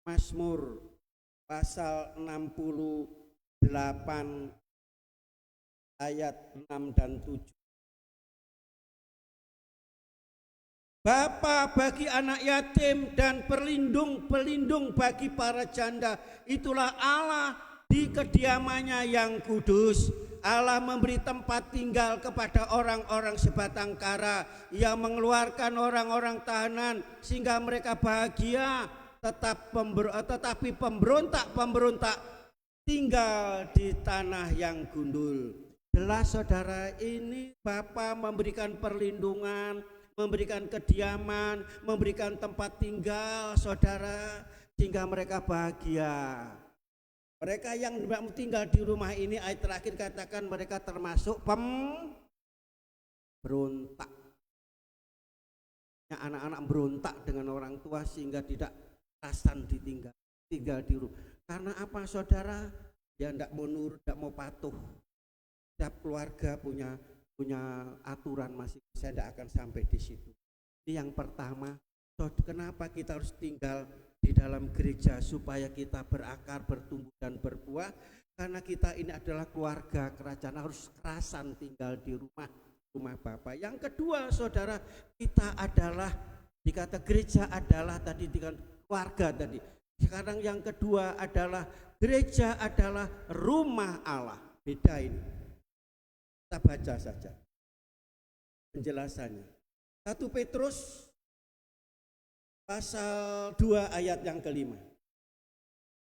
Mazmur pasal 68 ayat 6 dan 7. Bapa bagi anak yatim dan pelindung bagi para janda, itulah Allah di kediamannya yang kudus. Allah memberi tempat tinggal kepada orang-orang sebatang kara. Ia mengeluarkan orang-orang tahanan sehingga mereka bahagia. Tetapi pemberontak tinggal di tanah yang gundul. Jelas saudara, ini Bapa memberikan perlindungan, memberikan kediaman, memberikan tempat tinggal saudara sehingga mereka bahagia. Mereka yang tinggal di rumah ini, ayat terakhir katakan mereka termasuk pemberontak. Anak-anak berontak dengan orang tua sehingga tidak rasan tinggal di rumah. Karena apa saudara? Dia tidak mau nurut, tidak mau patuh. Setiap keluarga punya aturan masing. Saya tidak akan sampai di situ. Ini yang pertama. Kenapa kita harus tinggal di dalam gereja? Supaya kita berakar, bertumbuh dan berbuah. Karena kita ini adalah keluarga kerajaan, harus kerasan tinggal di rumah Bapa. Yang kedua saudara, kita adalah, dikata gereja adalah tadi dengan keluarga tadi. Sekarang yang kedua adalah gereja adalah rumah Allah. Beda ini. Kita baca saja penjelasannya. 1 Petrus pasal 2 ayat yang kelima.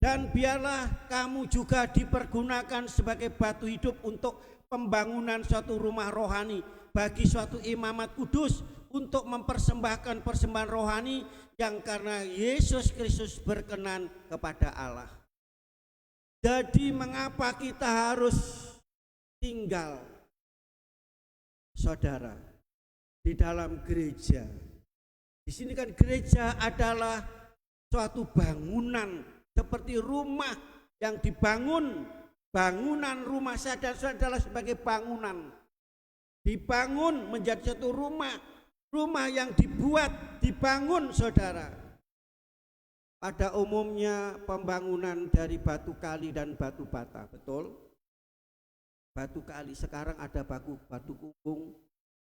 Dan biarlah kamu juga dipergunakan sebagai batu hidup untuk pembangunan suatu rumah rohani bagi suatu imamat kudus, untuk mempersembahkan persembahan rohani yang karena Yesus Kristus berkenan kepada Allah. Jadi mengapa kita harus tinggal saudara di dalam gereja? Di sini kan gereja adalah suatu bangunan seperti rumah yang dibangun. Bangunan rumah saya adalah sebagai bangunan. Dibangun menjadi satu rumah. Rumah yang dibangun saudara. Pada umumnya pembangunan dari batu kali dan batu bata, betul? Batu kali, sekarang ada batu kumbung,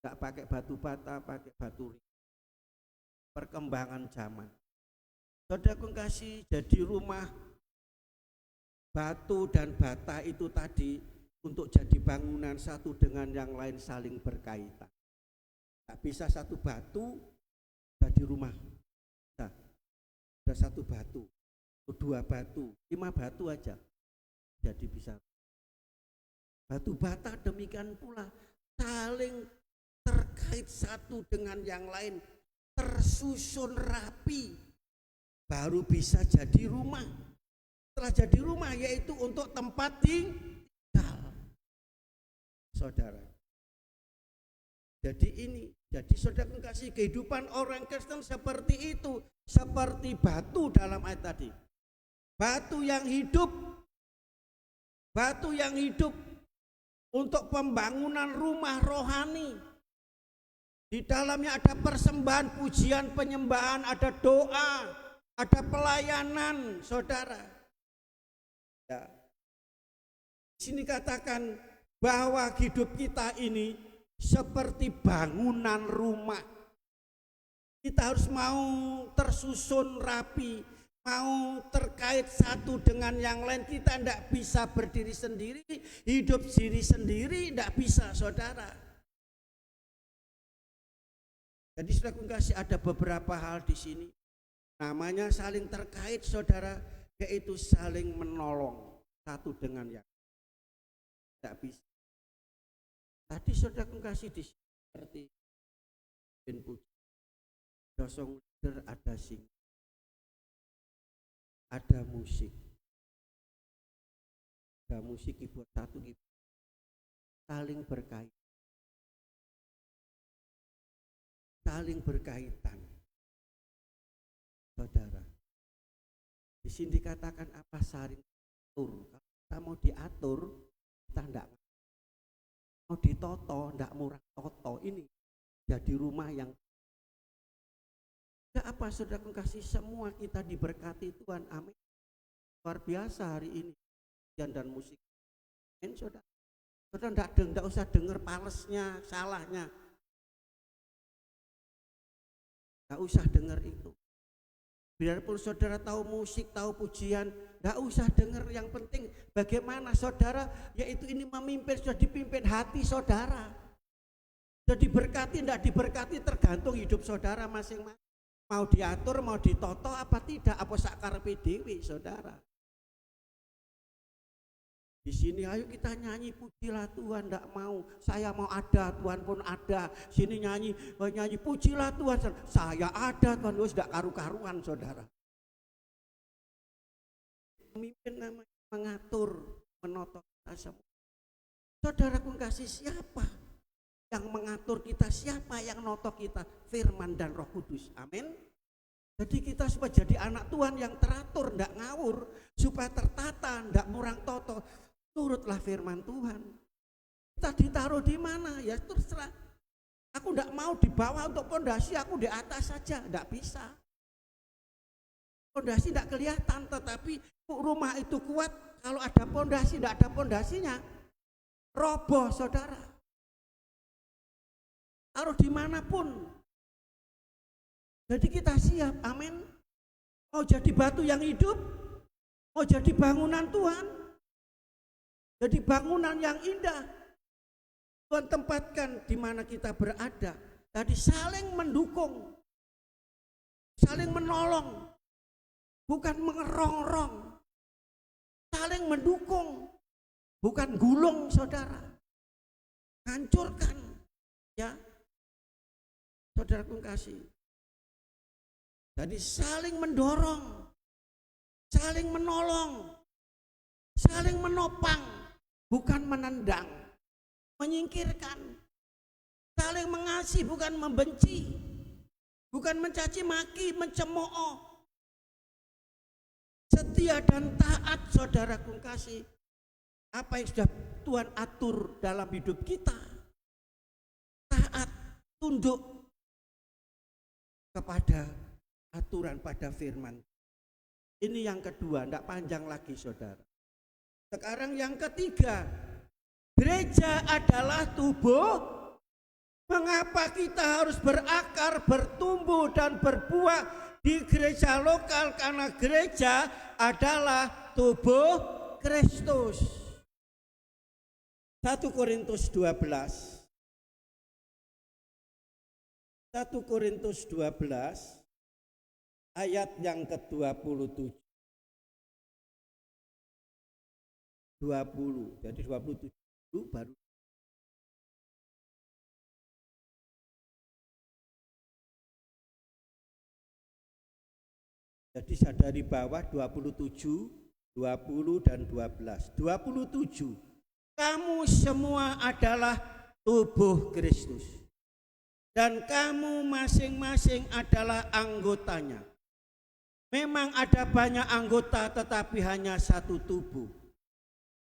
enggak pakai batu bata, pakai batu. Perkembangan zaman. Saudaraku kasih, jadi rumah batu dan bata itu tadi untuk jadi bangunan satu dengan yang lain saling berkaitan. Tak bisa satu batu jadi rumah. Nah, ada satu batu, dua batu, 5 batu aja jadi bisa. Batu bata demikian pula saling terkait satu dengan yang lain, tersusun rapi, baru bisa jadi rumah. Setelah jadi rumah yaitu untuk tempat tinggal saudara. Jadi ini Jadi saudara kasih, kehidupan orang Kristen seperti itu, seperti batu dalam ayat tadi. Batu yang hidup untuk pembangunan rumah rohani. Di dalamnya ada persembahan, pujian, penyembahan, ada doa, ada pelayanan, saudara. Ya. Di sini katakan bahwa hidup kita ini seperti bangunan rumah. Kita harus mau tersusun rapi, mau terkait satu dengan yang lain. Kita tidak bisa berdiri sendiri, hidup diri sendiri, tidak bisa, saudara. Jadi saudara kasih, ada beberapa hal di sini. Namanya saling terkait, saudara, yaitu saling menolong satu dengan yang lain. Tidak bisa. Tadi saudara kasih di sini seperti puji, ada song leader, ada sing, ada musik keyboard satu, keyboard saling berkaitan, saudara. Di sini dikatakan apa, saling atur. Kalau kita mau diatur, kita tidak mau ditoto, tidak murah toto. Ini jadi rumah yang apa, saudara kasih, semua kita diberkati Tuhan, amin. Luar biasa hari ini dan musik, amin, saudara. Saudara tidak usah dengar palesnya, salahnya, tidak usah dengar itu. Biarpun saudara tahu musik, tahu pujian, tidak usah dengar. Yang penting bagaimana saudara, yaitu ini memimpin, sudah dipimpin hati saudara. Sudah diberkati, tidak diberkati tergantung hidup saudara masing-masing. Mau diatur, mau ditoto apa tidak, apa sakarepe dhewe, saudara. Di sini ayo kita nyanyi, pujilah Tuhan, tidak mau. Saya mau ada, Tuhan pun ada. Sini nyanyi pujilah Tuhan, saya ada, Tuhan. Wis tidak karu-karuan, saudara. Pemimpin namanya mengatur, menoto kita semua. Saudaraku kasih, siapa yang mengatur kita, siapa yang noto kita? Firman dan Roh Kudus, amin. Jadi kita supaya jadi anak Tuhan yang teratur, tidak ngawur, supaya tertata, tidak murang toto. Turutlah firman Tuhan. Kita ditaruh di mana? Ya terserah. Aku tidak mau di bawah untuk pondasi, aku di atas saja, tidak bisa. Pondasi tidak kelihatan, tetapi rumah itu kuat kalau ada pondasi. Tidak ada pondasinya, roboh, saudara. Taruh dimanapun. Jadi kita siap, amin. Mau jadi batu yang hidup, mau jadi bangunan Tuhan, jadi bangunan yang indah. Tuhan tempatkan di mana kita berada. Tadi saling mendukung, saling menolong, bukan mengerongrong. Saling mendukung, bukan gulung, saudara. Hancurkan, ya. Saudaraku kasih. Jadi saling mendorong, saling menolong, saling menopang, bukan menendang, menyingkirkan. Saling mengasihi, bukan membenci, bukan mencaci maki, mencemooh. Setia dan taat, saudaraku kasih. Apa yang sudah Tuhan atur dalam hidup kita, taat, tunduk kepada aturan, pada firman. Ini yang kedua, tidak panjang lagi, saudara. Sekarang yang ketiga, gereja adalah tubuh. Mengapa kita harus berakar, bertumbuh dan berbuah di gereja lokal? Karena gereja adalah tubuh Kristus. 1 Korintus 12. 1 Korintus 12 ayat yang ke-27. 20. Jadi 27 baru. Jadi sadari bawah 27, 20 dan 12. 27. Kamu semua adalah tubuh Kristus dan kamu masing-masing adalah anggotanya. Memang ada banyak anggota tetapi hanya satu tubuh.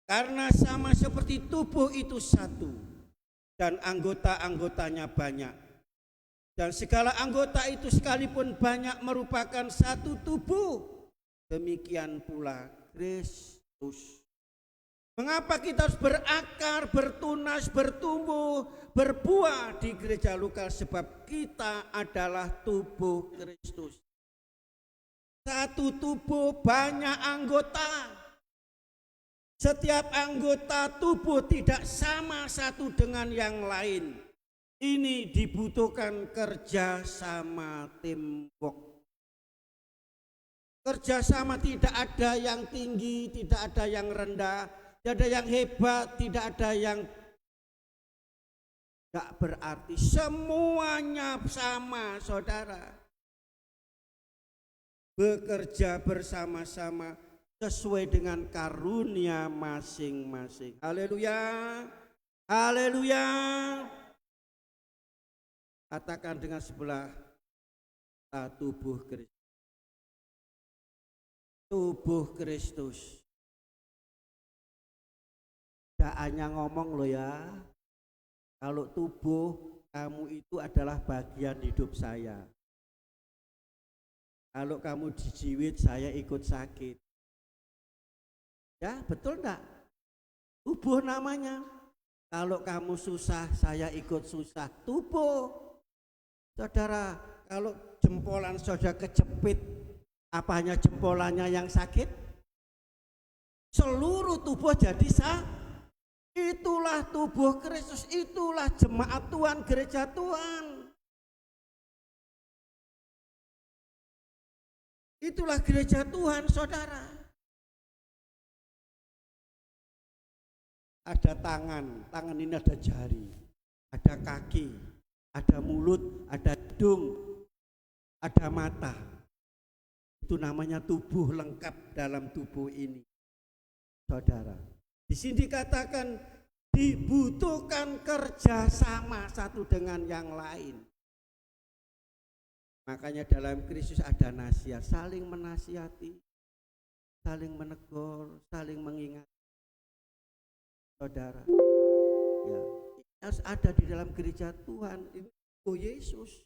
Karena sama seperti tubuh itu satu dan anggota-anggotanya banyak. Dan segala anggota itu sekalipun banyak merupakan satu tubuh. Demikian pula Kristus. Mengapa kita harus berakar, bertunas, bertumbuh, berbuah di gereja lokal? Sebab kita adalah tubuh Kristus. Satu tubuh banyak anggota. Setiap anggota tubuh tidak sama satu dengan yang lain. Ini dibutuhkan kerjasama, teamwork. Kerjasama, tidak ada yang tinggi, tidak ada yang rendah, tidak ada yang hebat, tidak ada yang tidak berarti. Semuanya sama, saudara. Bekerja bersama-sama sesuai dengan karunia masing-masing. Haleluya, haleluya. Katakan dengan sebelah, tubuh Kristus. Tubuh Kristus. Tidak hanya ngomong loh ya. Kalau tubuh kamu itu adalah bagian hidup saya. Kalau kamu dijiwit saya ikut sakit. Ya betul enggak? Tubuh namanya. Kalau kamu susah saya ikut susah. Tubuh. Saudara, kalau jempolan saudara kejepit, apa hanya jempolannya yang sakit? Seluruh tubuh jadi itulah tubuh Kristus, itulah jemaat Tuhan, gereja Tuhan. Itulah gereja Tuhan, saudara. Ada tangan, tangan ini ada jari, ada kaki, ada mulut, ada hidung, ada mata. Itu namanya tubuh lengkap dalam tubuh ini, saudara. Di sini dikatakan dibutuhkan kerjasama satu dengan yang lain. Makanya dalam Kristus ada nasihat, saling menasihati, saling menegur, saling mengingat. Saudara, ya, harus ada di dalam gereja Tuhan. Ini tubuh Yesus.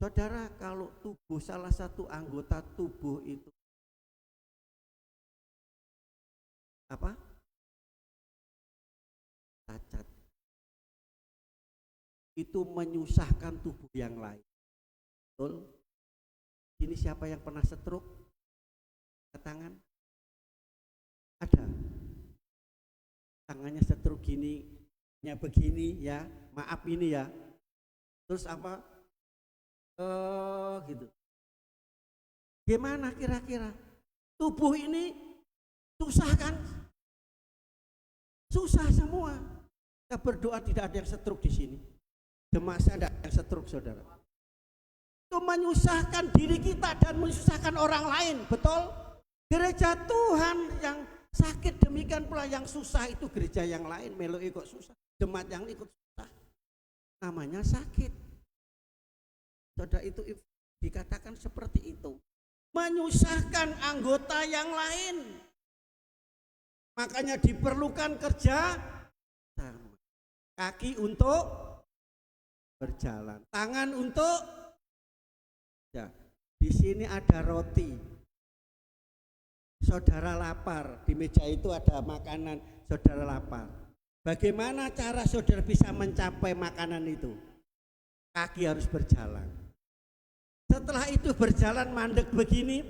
Saudara, kalau tubuh salah satu anggota tubuh itu apa? Cacat. Itu menyusahkan tubuh yang lain. Betul? Ini siapa yang pernah stroke? Ke tangan? Ada. Tangannya stroke gini, begini ya, maaf ini ya. Terus apa? Gitu. Gimana kira-kira? Tubuh ini susah kan? Susah semua. Kita berdoa tidak ada yang stroke di sini. Jemaat saya tidak ada yang stroke, saudara. Itu menyusahkan diri kita dan menyusahkan orang lain, betul? Gereja Tuhan yang sakit, demikian pula yang susah itu gereja yang lain. Melo ikut susah, jemaat yang ikut susah, namanya sakit. Saudara, itu dikatakan seperti itu, menyusahkan anggota yang lain. Makanya diperlukan kerja sama. Kaki untuk berjalan, tangan untuk ya. Di sini ada roti. Saudara lapar, di meja itu ada makanan, saudara lapar. Bagaimana cara saudara bisa mencapai makanan itu? Kaki harus berjalan. Setelah itu berjalan mandek begini,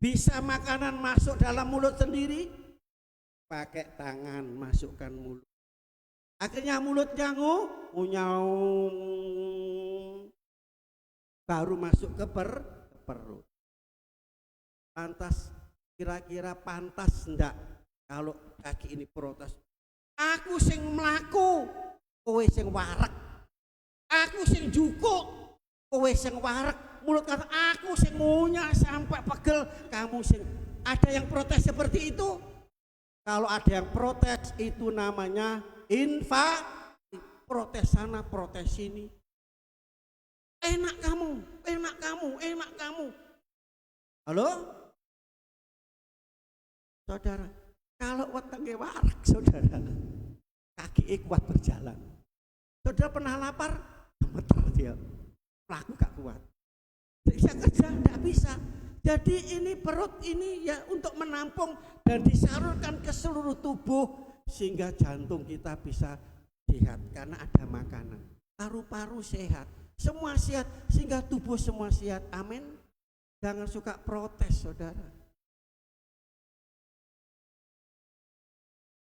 bisa makanan masuk dalam mulut sendiri, pakai tangan masukkan mulut. Akhirnya mulutnya ngunyau, baru masuk ke perut. Lantas kira-kira pantas enggak kalau kaki ini protes? Aku sing mlaku, kowe sing wareg. Aku sing jukuk, kowe sing wareg. Mulut kata aku sing ngunyah sampai pegel, kamu sing. Ada yang protes seperti itu? Kalau ada yang protes itu namanya protes sana, protes sini. Enak kamu, enak kamu, enak kamu. Halo? Saudara, kalau wetenge warak saudara, kaki kuat berjalan. Saudara pernah lapar? Gemeter dia, pelaku gak kuat. Bisa kerja, tidak bisa. Jadi ini perut ini ya untuk menampung dan disalurkan ke seluruh tubuh sehingga jantung kita bisa sehat karena ada makanan. Paru-paru sehat, semua sehat sehingga tubuh semua sehat. Amin. Jangan suka protes saudara.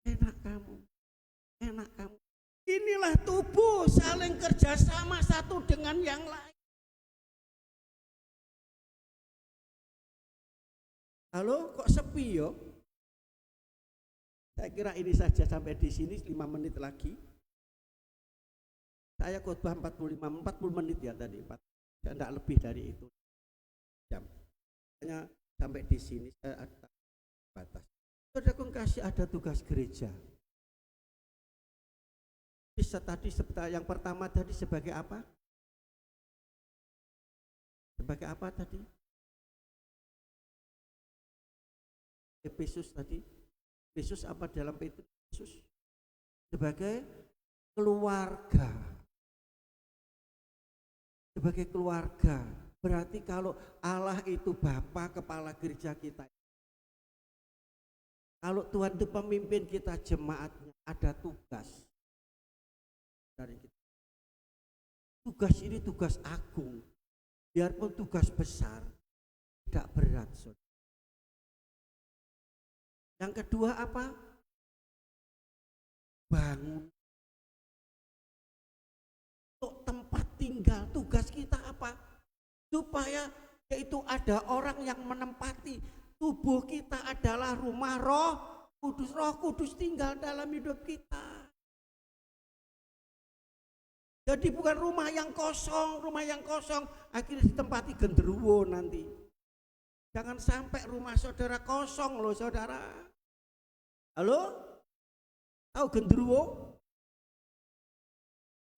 Enak kamu, enak kamu. Inilah tubuh saling kerjasama satu dengan yang lain. Halo, kok sepi yo? Saya kira ini saja sampai di sini 5 menit lagi. Saya khotbah 40 menit ya tadi, saya tidak lebih dari itu. Jam. Hanya sampai di sini saya ada batas. Saudara kasih ada tugas gereja. Bisa tadi yang pertama tadi sebagai apa? Sebagai apa tadi? Efesus tadi. Efesus apa dalam Efesus? Sebagai keluarga. Sebagai keluarga. Berarti kalau Allah itu Bapa kepala gereja kita. Kalau Tuhan itu pemimpin kita jemaatnya, ada tugas dari kita. Tugas ini tugas agung. Biarpun tugas besar, tidak berat. Saudara. Yang kedua apa? Bangun. Untuk tempat tinggal, tugas kita apa? Supaya yaitu ada orang yang menempati. Tubuh kita adalah rumah Roh Kudus tinggal dalam hidup kita. Jadi bukan rumah yang kosong akhirnya ditempati genderuwo nanti. Jangan sampai rumah saudara kosong loh saudara. Halo? Tahu genderuwo?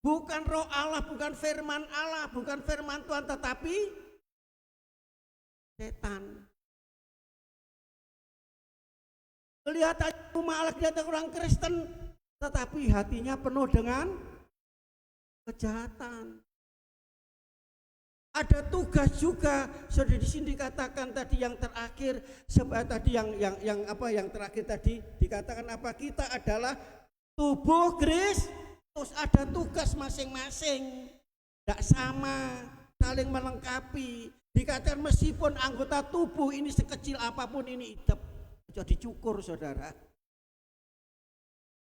Bukan roh Allah, bukan firman Allah, bukan firman Tuhan, tetapi setan. Kelihatan rumah Allah, kelihatan orang Kristen, tetapi hatinya penuh dengan kejahatan. Ada tugas juga, sudah di sini dikatakan tadi yang terakhir, tadi yang terakhir tadi dikatakan apa? Kita adalah tubuh Kristus, ada tugas masing-masing, tidak sama, saling melengkapi. Dikatakan meskipun anggota tubuh ini sekecil apapun ini hidup, jadi dicukur saudara.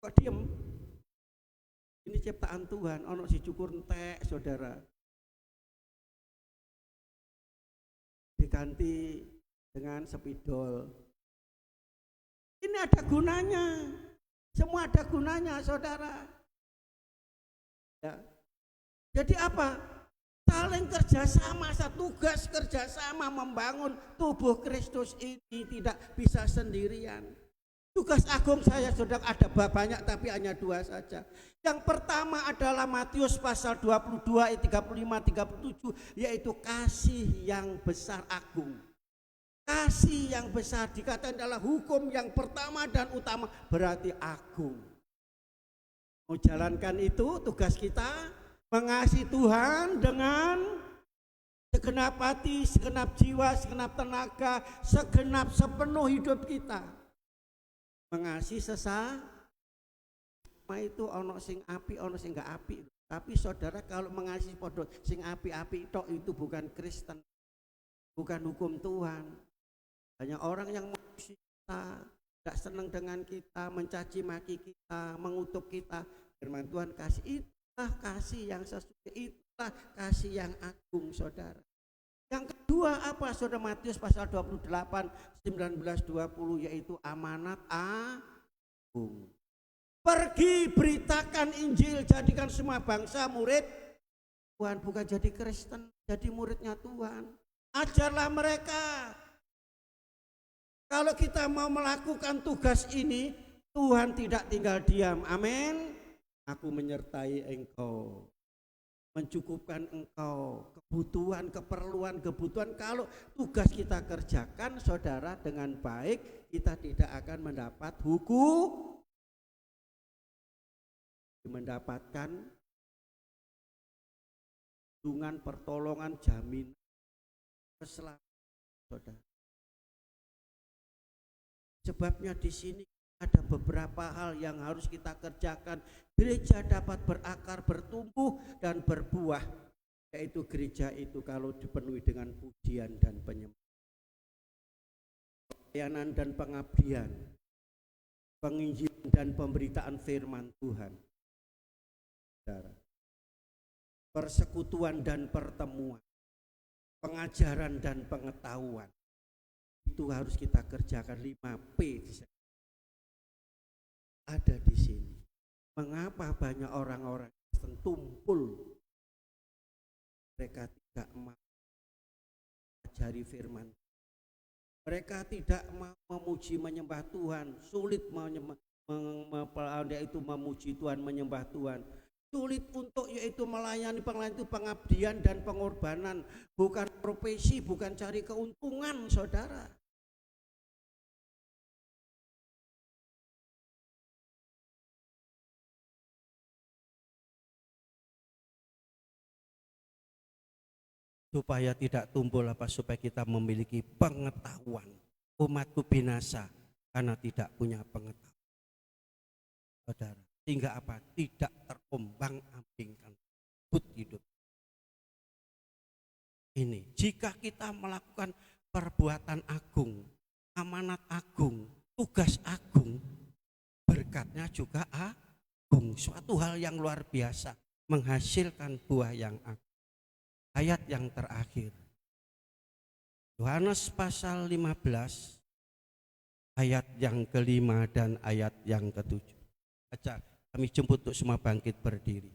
Kok diem? Ini ciptaan Tuhan, ono si cukur entek saudara. Diganti dengan spidol. Ini ada gunanya. Semua ada gunanya saudara. Ya. Jadi apa? Saling kerjasama, satu tugas kerjasama membangun tubuh Kristus ini tidak bisa sendirian. Tugas agung saya sudah ada banyak tapi hanya 2 saja. Yang pertama adalah Matius pasal 22 ayat 35-37 yaitu kasih yang besar agung. Kasih yang besar dikatakan adalah hukum yang pertama dan utama berarti agung. Mau jalankan itu tugas kita mengasihi Tuhan dengan segenap hati, segenap jiwa, segenap tenaga, sepenuh hidup kita. Mengasihi sesama itu ono sing api, ono sing gak api. Tapi saudara kalau mengasihi podo sing api-api itu bukan Kristen, bukan hukum Tuhan. Banyak orang yang memusuhi kita, tidak senang dengan kita, mencaci maki kita, mengutuk kita. Firman Tuhan kasih itulah kasih yang sesungguhnya, itulah kasih yang agung saudara. Yang kedua apa saudara? Matius pasal 28 19-20 yaitu amanat agung. Pergi beritakan Injil, jadikan semua bangsa murid Tuhan, bukan jadi Kristen, jadi muridnya Tuhan. Ajarlah mereka. Kalau kita mau melakukan tugas ini, Tuhan tidak tinggal diam. Amin. Aku menyertai engkau. mencukupkan engkau kebutuhan, keperluan. Kalau tugas kita kerjakan saudara dengan baik, kita tidak akan mendapat mendapatkan dengan pertolongan, jaminan keselamatan saudara. Sebabnya di sini ada beberapa hal yang harus kita kerjakan. Gereja dapat berakar, bertumbuh dan berbuah, yaitu gereja itu kalau dipenuhi dengan pujian dan penyembahan, pelayanan dan pengabdian, penginjilan dan pemberitaan firman Tuhan, saudara. Persekutuan dan pertemuan, pengajaran dan pengetahuan, itu harus kita kerjakan. 5P ada di sini. Mengapa banyak orang-orang Kristen tumpul? Mereka tidak mau mempelajari firman. Mereka tidak mau memuji menyembah Tuhan. Sulit memuji Tuhan, menyembah Tuhan. Sulit untuk yaitu melayani pengabdian itu pengabdian dan pengorbanan, bukan profesi, bukan cari keuntungan saudara. Supaya tidak tumpul supaya kita memiliki pengetahuan. Umatku binasa karena tidak punya pengetahuan, saudara. Sehingga tidak terombang-ambingkan hidup. Ini jika kita melakukan perbuatan agung, amanat agung, tugas agung, berkatnya juga agung. Suatu hal yang luar biasa, menghasilkan buah yang agung. Ayat yang terakhir, Yohanes pasal 15 ayat yang ke-5 dan ayat yang ke-7. Baca, kami jemput untuk semua bangkit berdiri.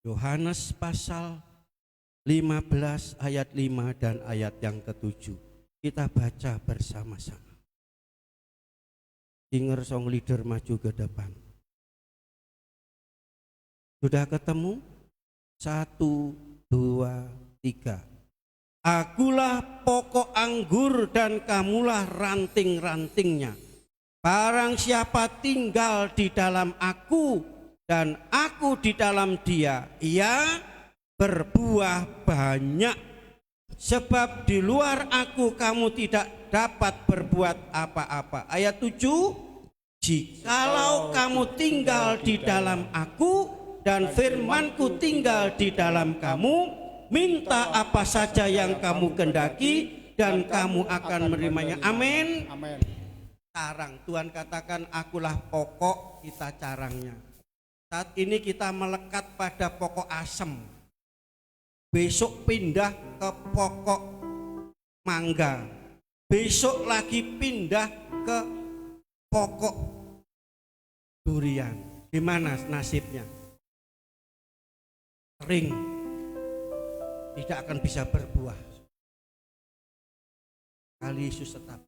Yohanes pasal 15 ayat 5 dan ayat yang ke-7. Kita baca bersama-sama. Singer song leader maju ke depan. Sudah ketemu? 1, 2, 3. Akulah pokok anggur dan kamulah ranting-rantingnya. Barang siapa tinggal di dalam aku dan aku di dalam dia, ia berbuah banyak. Sebab di luar aku kamu tidak dapat berbuat apa-apa. Ayat 7, jikalau kamu tinggal di dalam aku dan firmanku tinggal di dalam kamu, minta apa saja yang kamu kehendaki dan kamu akan menerimanya. Amin. Amin. Carang, Tuhan katakan akulah pokok, kita carangnya. Saat ini kita melekat pada pokok asem. Besok pindah ke pokok mangga. Besok lagi pindah ke pokok durian. Gimana nasibnya? Kering, tidak akan bisa berbuah. Kali Yesus tetap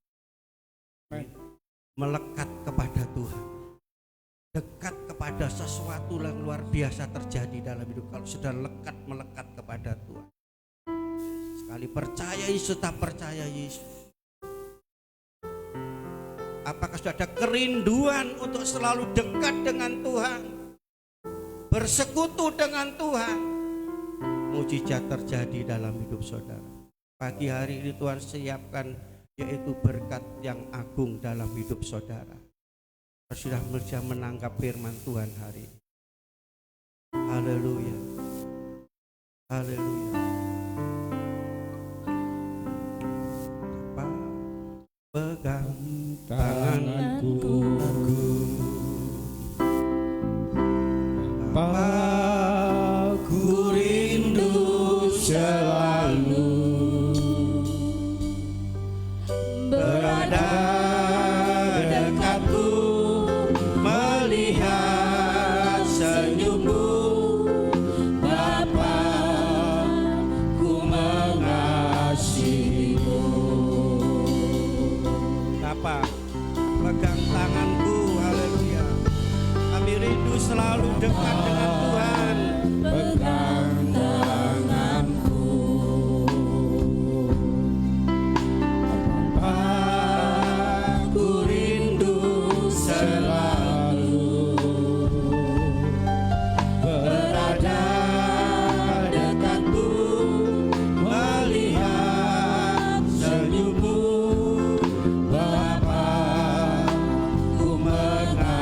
melekat kepada Tuhan, dekat kepada sesuatu yang luar biasa terjadi dalam hidup. Kalau sudah melekat kepada Tuhan, sekali percaya Yesus, tetap percaya Yesus. Apakah sudah ada kerinduan untuk selalu dekat dengan Tuhan, bersekutu dengan Tuhan? Mujizat terjadi dalam hidup saudara. Pagi hari ini Tuhan siapkan yaitu berkat yang agung dalam hidup saudara. Sudah bisa menangkap firman Tuhan hari ini. Haleluya. Haleluya. Pegang tanganku, Bapa, ku rindu selalu berada dekatku, melihat senyummu. Bapa, ku mengasihimu. apa? pegang tanganku, haleluya. Kami rindu selalu dekat dengan Tuhan. pegang tanganku. Aku rindu selalu berada dekatmu, melihat senyummu, Bapa, ku mengasihimu.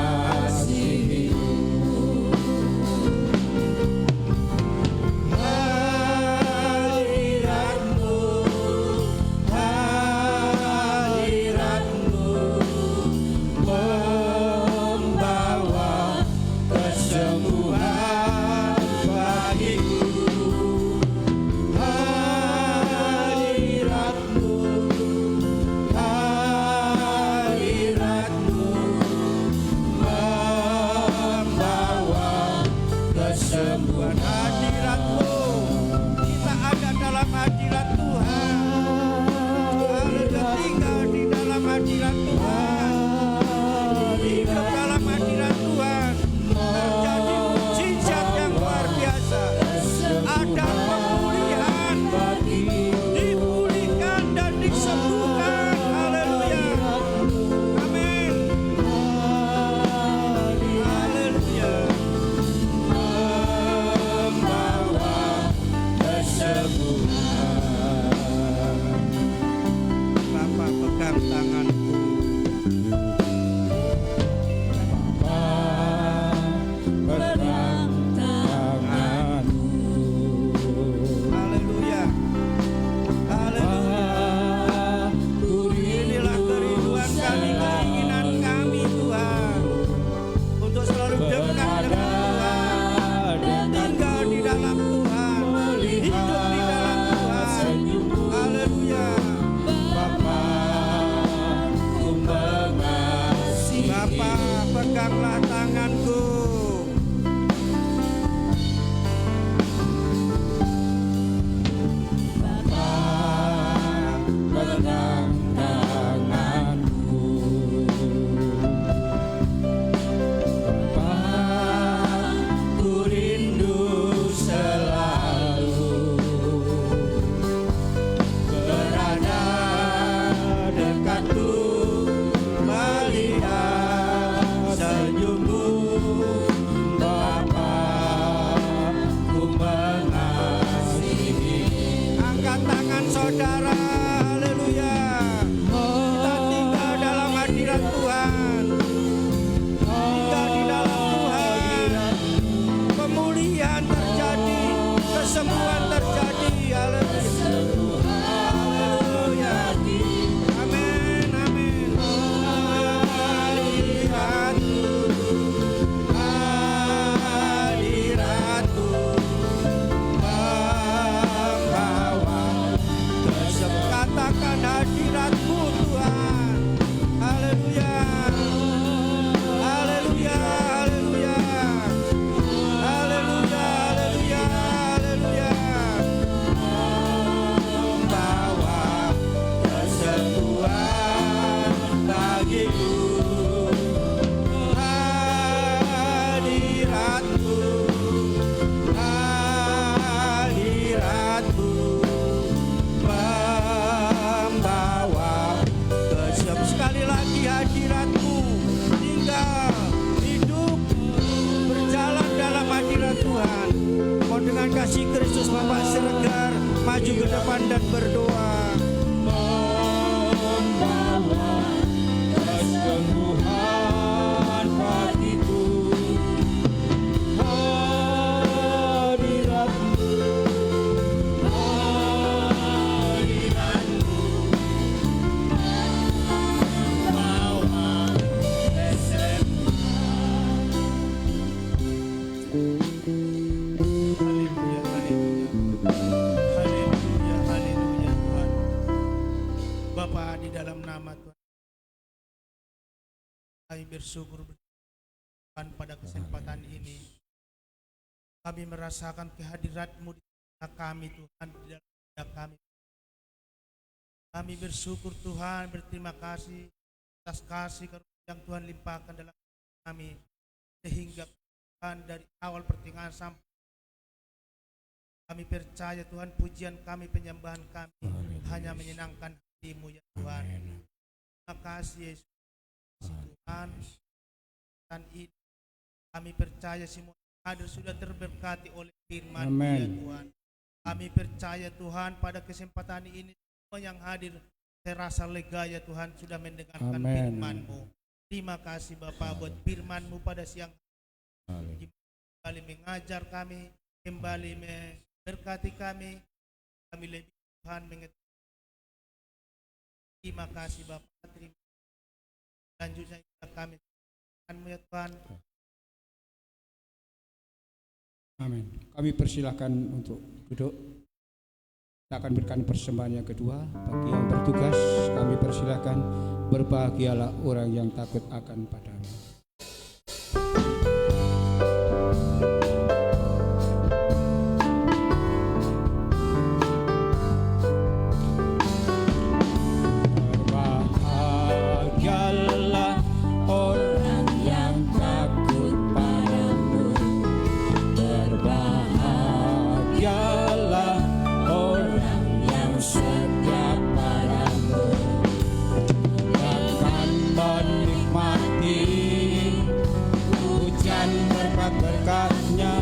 Bersyukur Tuhan pada kesempatan ini kami merasakan kehadirat-Mu di tengah kami Tuhan, di dalam hidup kami. Kami bersyukur Tuhan, berterima kasih atas kasih karunia yang Tuhan limpahkan dalam kami, sehingga Tuhan dari awal pertengahan sampai kami percaya Tuhan, pujian kami, penyembahan kami hanya menyenangkan hati-Mu ya Tuhan. Terima kasih Yesus Tuhan. Dan ini kami percaya semua yang hadir sudah terberkati oleh firman ya Tuhan. Kami percaya Tuhan, pada kesempatan ini semua yang hadir terasa lega ya Tuhan, sudah mendengarkan firman-Mu. Terima kasih Bapa buat firman-Mu pada siang hari. Kembali mengajar kami, kembali memberkati kami lebih Tuhan mengetahui. Terima kasih Bapa, terima kasih. Selanjutnya kami ya Tuhan. Amin. Kami persilahkan untuk duduk. Kita akan berikan persembahan yang kedua. Bagi yang bertugas, kami persilahkan, berbahagialah orang yang takut akan Padamu. Berbahagialah orang yang takut Padamu. Berbahagialah orang yang setia Padamu, akan menikmati hujan berkat-berkatnya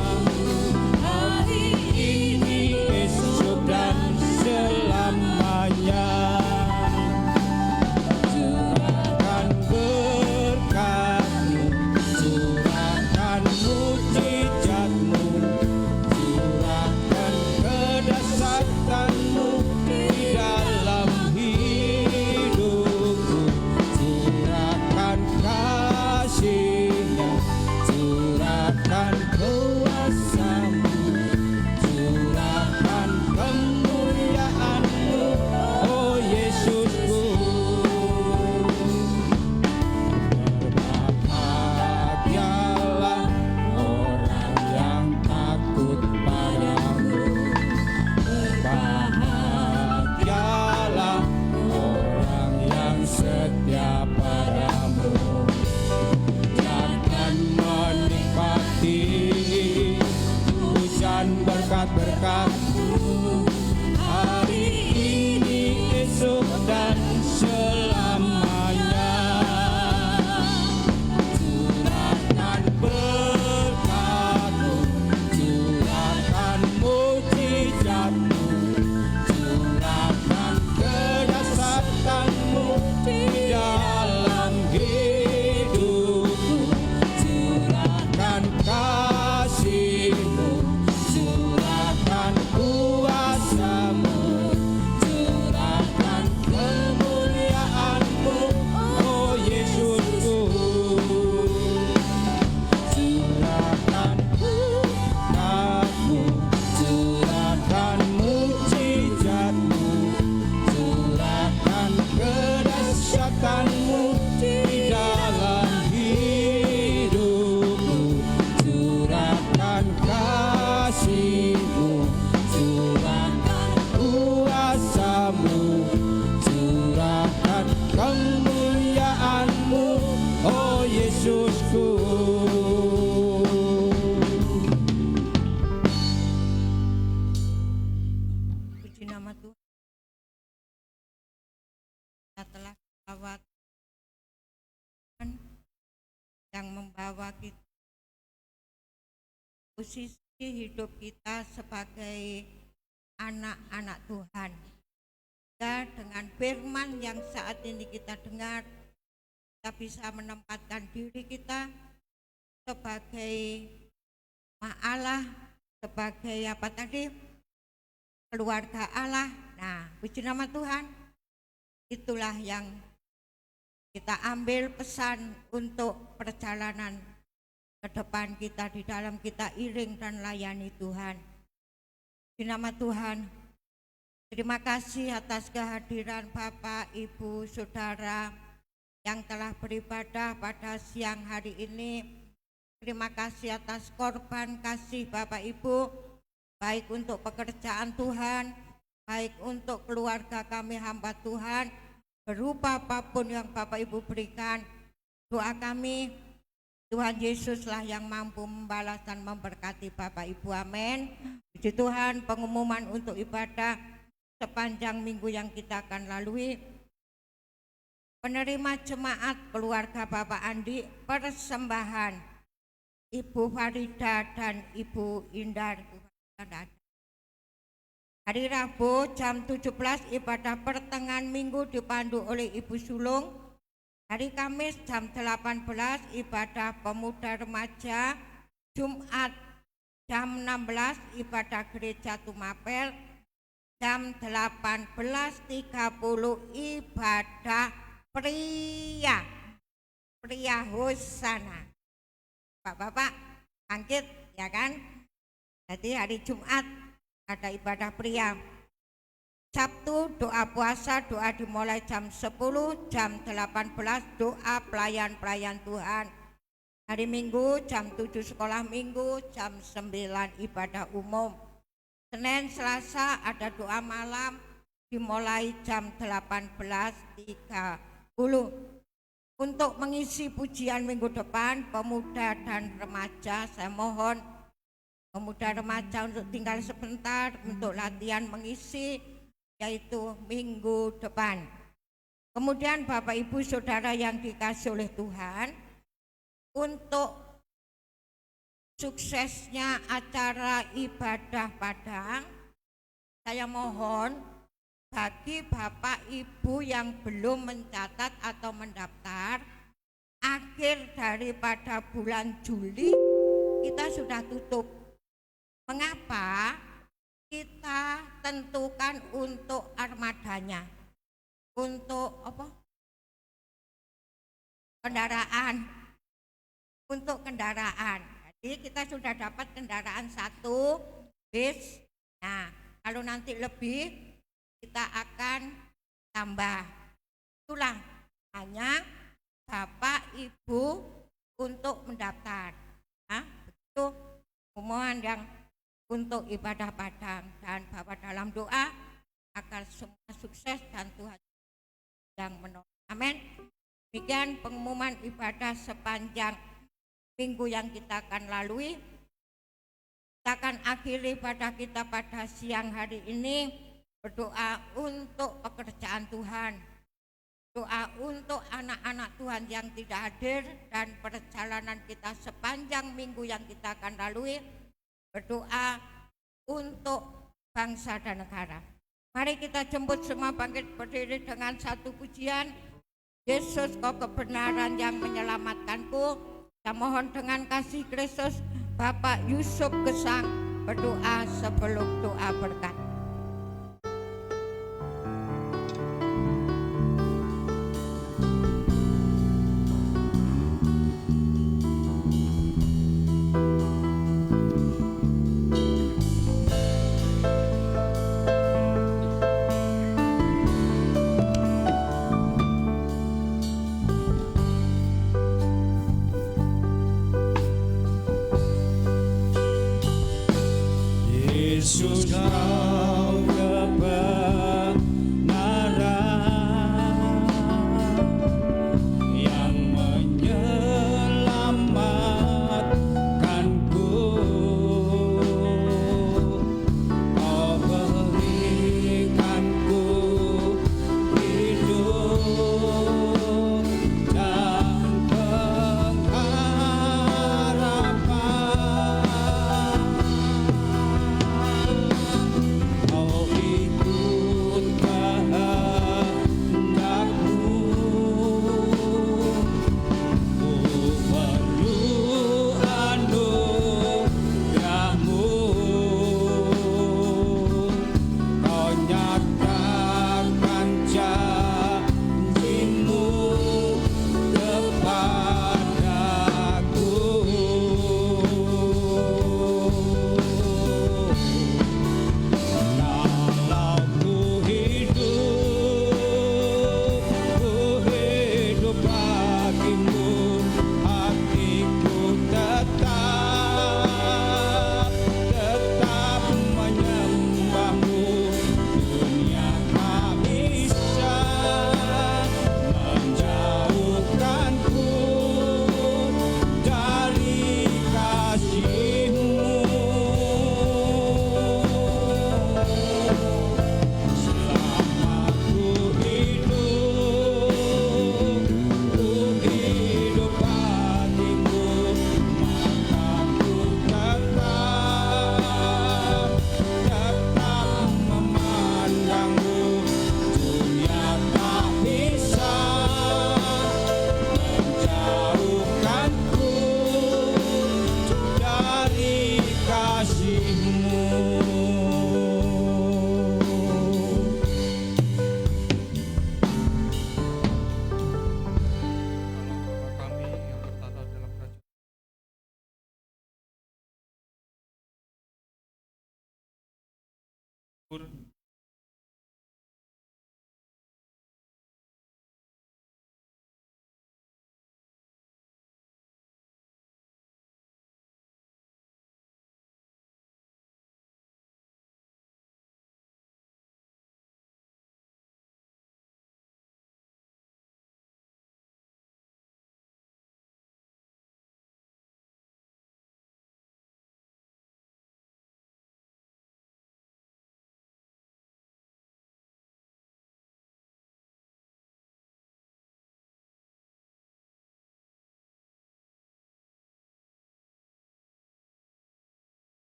hari ini, esok dan selamanya. Curahkan berkat-Mu, curahkan mujizat-Mu, curahkan kedahsyatan-Mu di dalam hidupku. Curahkan kasih-Nya, curahkan kuasa-Mu, curahkan kemuliaan-Mu, oh Yesusku. Berbahagialah orang yang takut Padamu. Berbahagialah orang yang setia Padamu. Jangan menikmati hujan berkat-berkat-Mu hari ini, esok dan selamanya. Curahkan berkat-Mu, curahkan mujizat-Mu, curahkan kedahsyatan-Mu di dalam hidupku. Curahkan kasih-Mu, curahkan kuasa-Mu, curahkan kemuliaan-Mu, oh Yesusku. Curahkan berkat-Mu, curahkan mujizat-Mu, curahkan kedahsyatan-Mu di dalam hidupku. Curahkan kasih-Mu, curahkan kuasa-Mu, curahkan kemuliaan-Mu, oh Yesusku. Puji nama Tuhan. Kita telah lewat Tuhan yang membawa kita posisi hidup kita sebagai anak-anak Tuhan. Dan dengan firman yang saat ini kita dengar, kita bisa menempatkan diri kita sebagai Allah, sebagai apa tadi? Keluarga Allah. Nah, puji nama Tuhan. Itulah yang kita ambil pesan untuk perjalanan ke depan kita, di dalam kita iring dan layani Tuhan. Di nama Tuhan, terima kasih atas kehadiran Bapak, Ibu, Saudara yang telah beribadah pada siang hari ini. Terima kasih atas korban kasih Bapak Ibu, baik untuk pekerjaan Tuhan, baik untuk keluarga kami hamba Tuhan, berupa apapun yang Bapak Ibu berikan. Doa kami, Tuhan Yesuslah yang mampu membalas dan memberkati Bapak Ibu, amin. Puji Tuhan, pengumuman untuk ibadah sepanjang minggu yang kita akan lalui. Penerima jemaat keluarga Bapak Andi, persembahan Ibu Farida dan Ibu Indah. Hari Rabu jam 17 ibadah pertengahan minggu dipandu oleh Ibu Sulung. Hari Kamis jam 18 ibadah pemuda remaja. Jumat jam 16 ibadah gereja Tumapel. Jam 18.30 ibadah pria Hosana. Bapak-bapak bangkit ya kan. Jadi hari Jumat ada ibadah pria. Sabtu doa puasa, doa dimulai jam 10, jam 18 doa pelayan-pelayan Tuhan. Hari Minggu jam 7 sekolah minggu, jam 9 ibadah umum. Senin Selasa ada doa malam dimulai jam 18.30. Untuk mengisi pujian minggu depan pemuda dan remaja, saya mohon pemuda remaja untuk tinggal sebentar untuk latihan mengisi, yaitu minggu depan. Kemudian Bapak Ibu Saudara yang dikasih oleh Tuhan, untuk suksesnya acara ibadah Padang, saya mohon bagi Bapak Ibu yang belum mencatat atau mendaftar, akhir daripada bulan Juli kita sudah tutup. Mengapa? Kita tentukan untuk armadanya, untuk apa? Kendaraan, untuk kendaraan. Jadi kita sudah dapat kendaraan 1 bis. Nah, kalau nanti lebih kita akan tambah. Itulah hanya Bapak Ibu untuk mendaftar. Nah, begitu pengumuman yang untuk ibadah Padang, dan Bapak dalam doa agar semua sukses dan Tuhan yang menolong. Amin. Demikian pengumuman ibadah sepanjang minggu yang kita akan lalui. Kita akan akhiri ibadah kita pada siang hari ini berdoa untuk pekerjaan Tuhan, doa untuk anak-anak Tuhan yang tidak hadir, dan perjalanan kita sepanjang minggu yang kita akan lalui. Berdoa untuk bangsa dan negara. Mari kita jemput semua bangkit berdiri dengan satu pujian. Yesus, kau kebenaran yang menyelamatkanku. Saya mohon dengan kasih Kristus, Bapak Yusuf Gesang berdoa sebelum doa berkat. Yesus, kau kebenaran yang menyelamatkanku. Kau berikanku hidup dan pengharapan.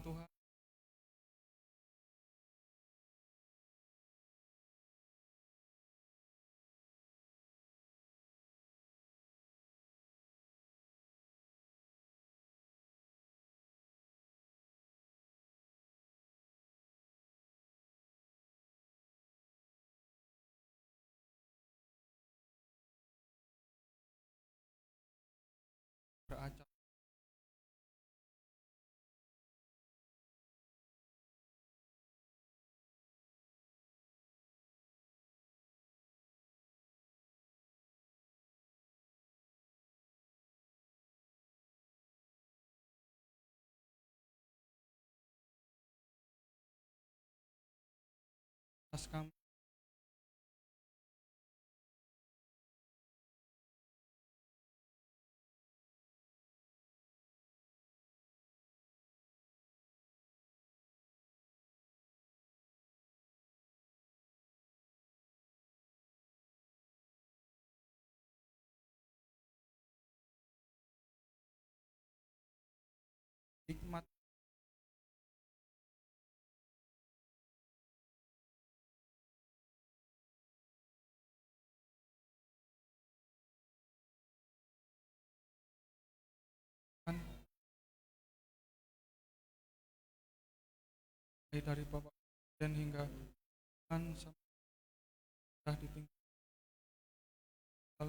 Tuhan. Beracap atas kami, hikmat Tuhan, mulai dari Bapak dan hingga Tuhan sudah ditinggal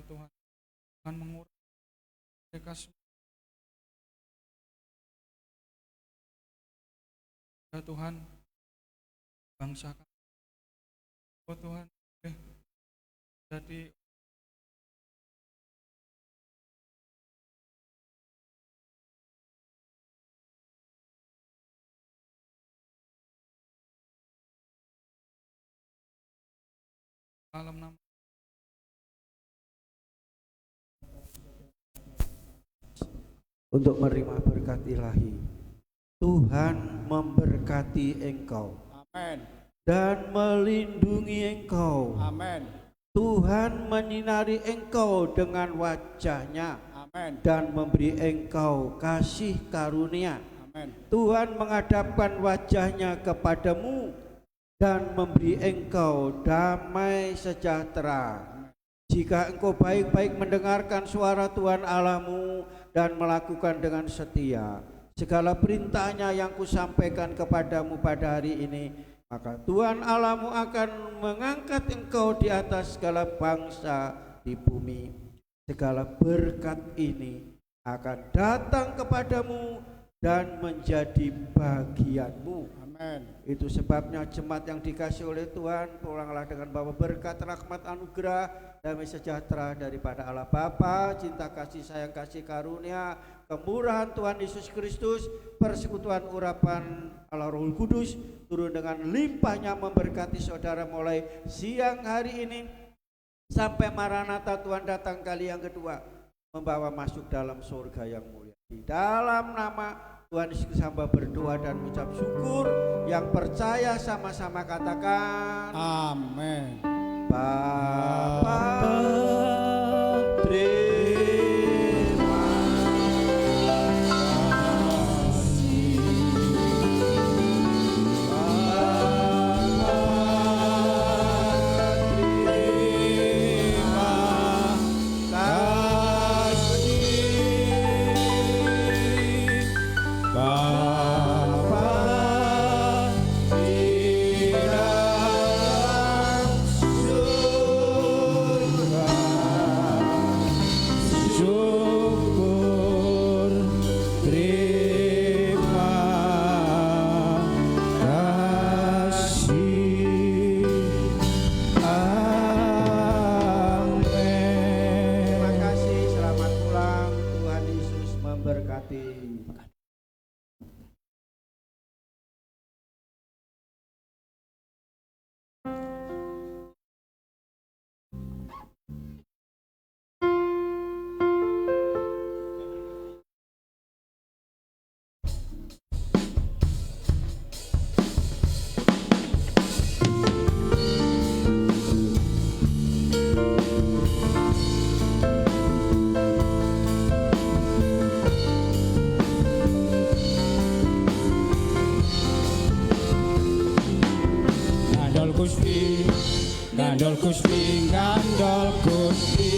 Tuhan. Tuhan mengurangi mereka semua. Ya Tuhan, bangsa kami, oh Tuhan, jadi dalam nama untuk menerima berkat ilahi. Tuhan memberkati engkau Amin. dan melindungi engkau. Amin. Tuhan menyinari engkau dengan wajahnya Amin. dan memberi engkau kasih karunia. Amin. Tuhan menghadapkan wajahnya kepadamu dan memberi engkau damai sejahtera. Jika engkau baik-baik mendengarkan suara Tuhan Allahmu dan melakukan dengan setia segala perintahnya yang kusampaikan kepadamu pada hari ini, maka Tuhan Allahmu akan mengangkat engkau di atas segala bangsa di bumi. Segala berkat ini akan datang kepadamu dan menjadi bagianmu. Amin. Itu sebabnya jemaat yang dikasih oleh Tuhan, pulanglah dengan bawa berkat, rahmat, anugerah, damai sejahtera daripada Allah Bapa, cinta kasih sayang kasih karunia, kemurahan Tuhan Yesus Kristus, persekutuan urapan Allah Roh Kudus turun dengan limpahnya memberkati saudara mulai siang hari ini sampai Maranatha Tuhan datang kali yang kedua, membawa masuk dalam surga yang mulia. Di dalam nama Tuhan Yesus hamba berdoa dan mengucap syukur. Yang percaya sama-sama katakan Amin. Bapa terima kasih, Bapa terima kasih, Bapa di dalam surga. Gusti, gandol Gusti, gandol Gusti.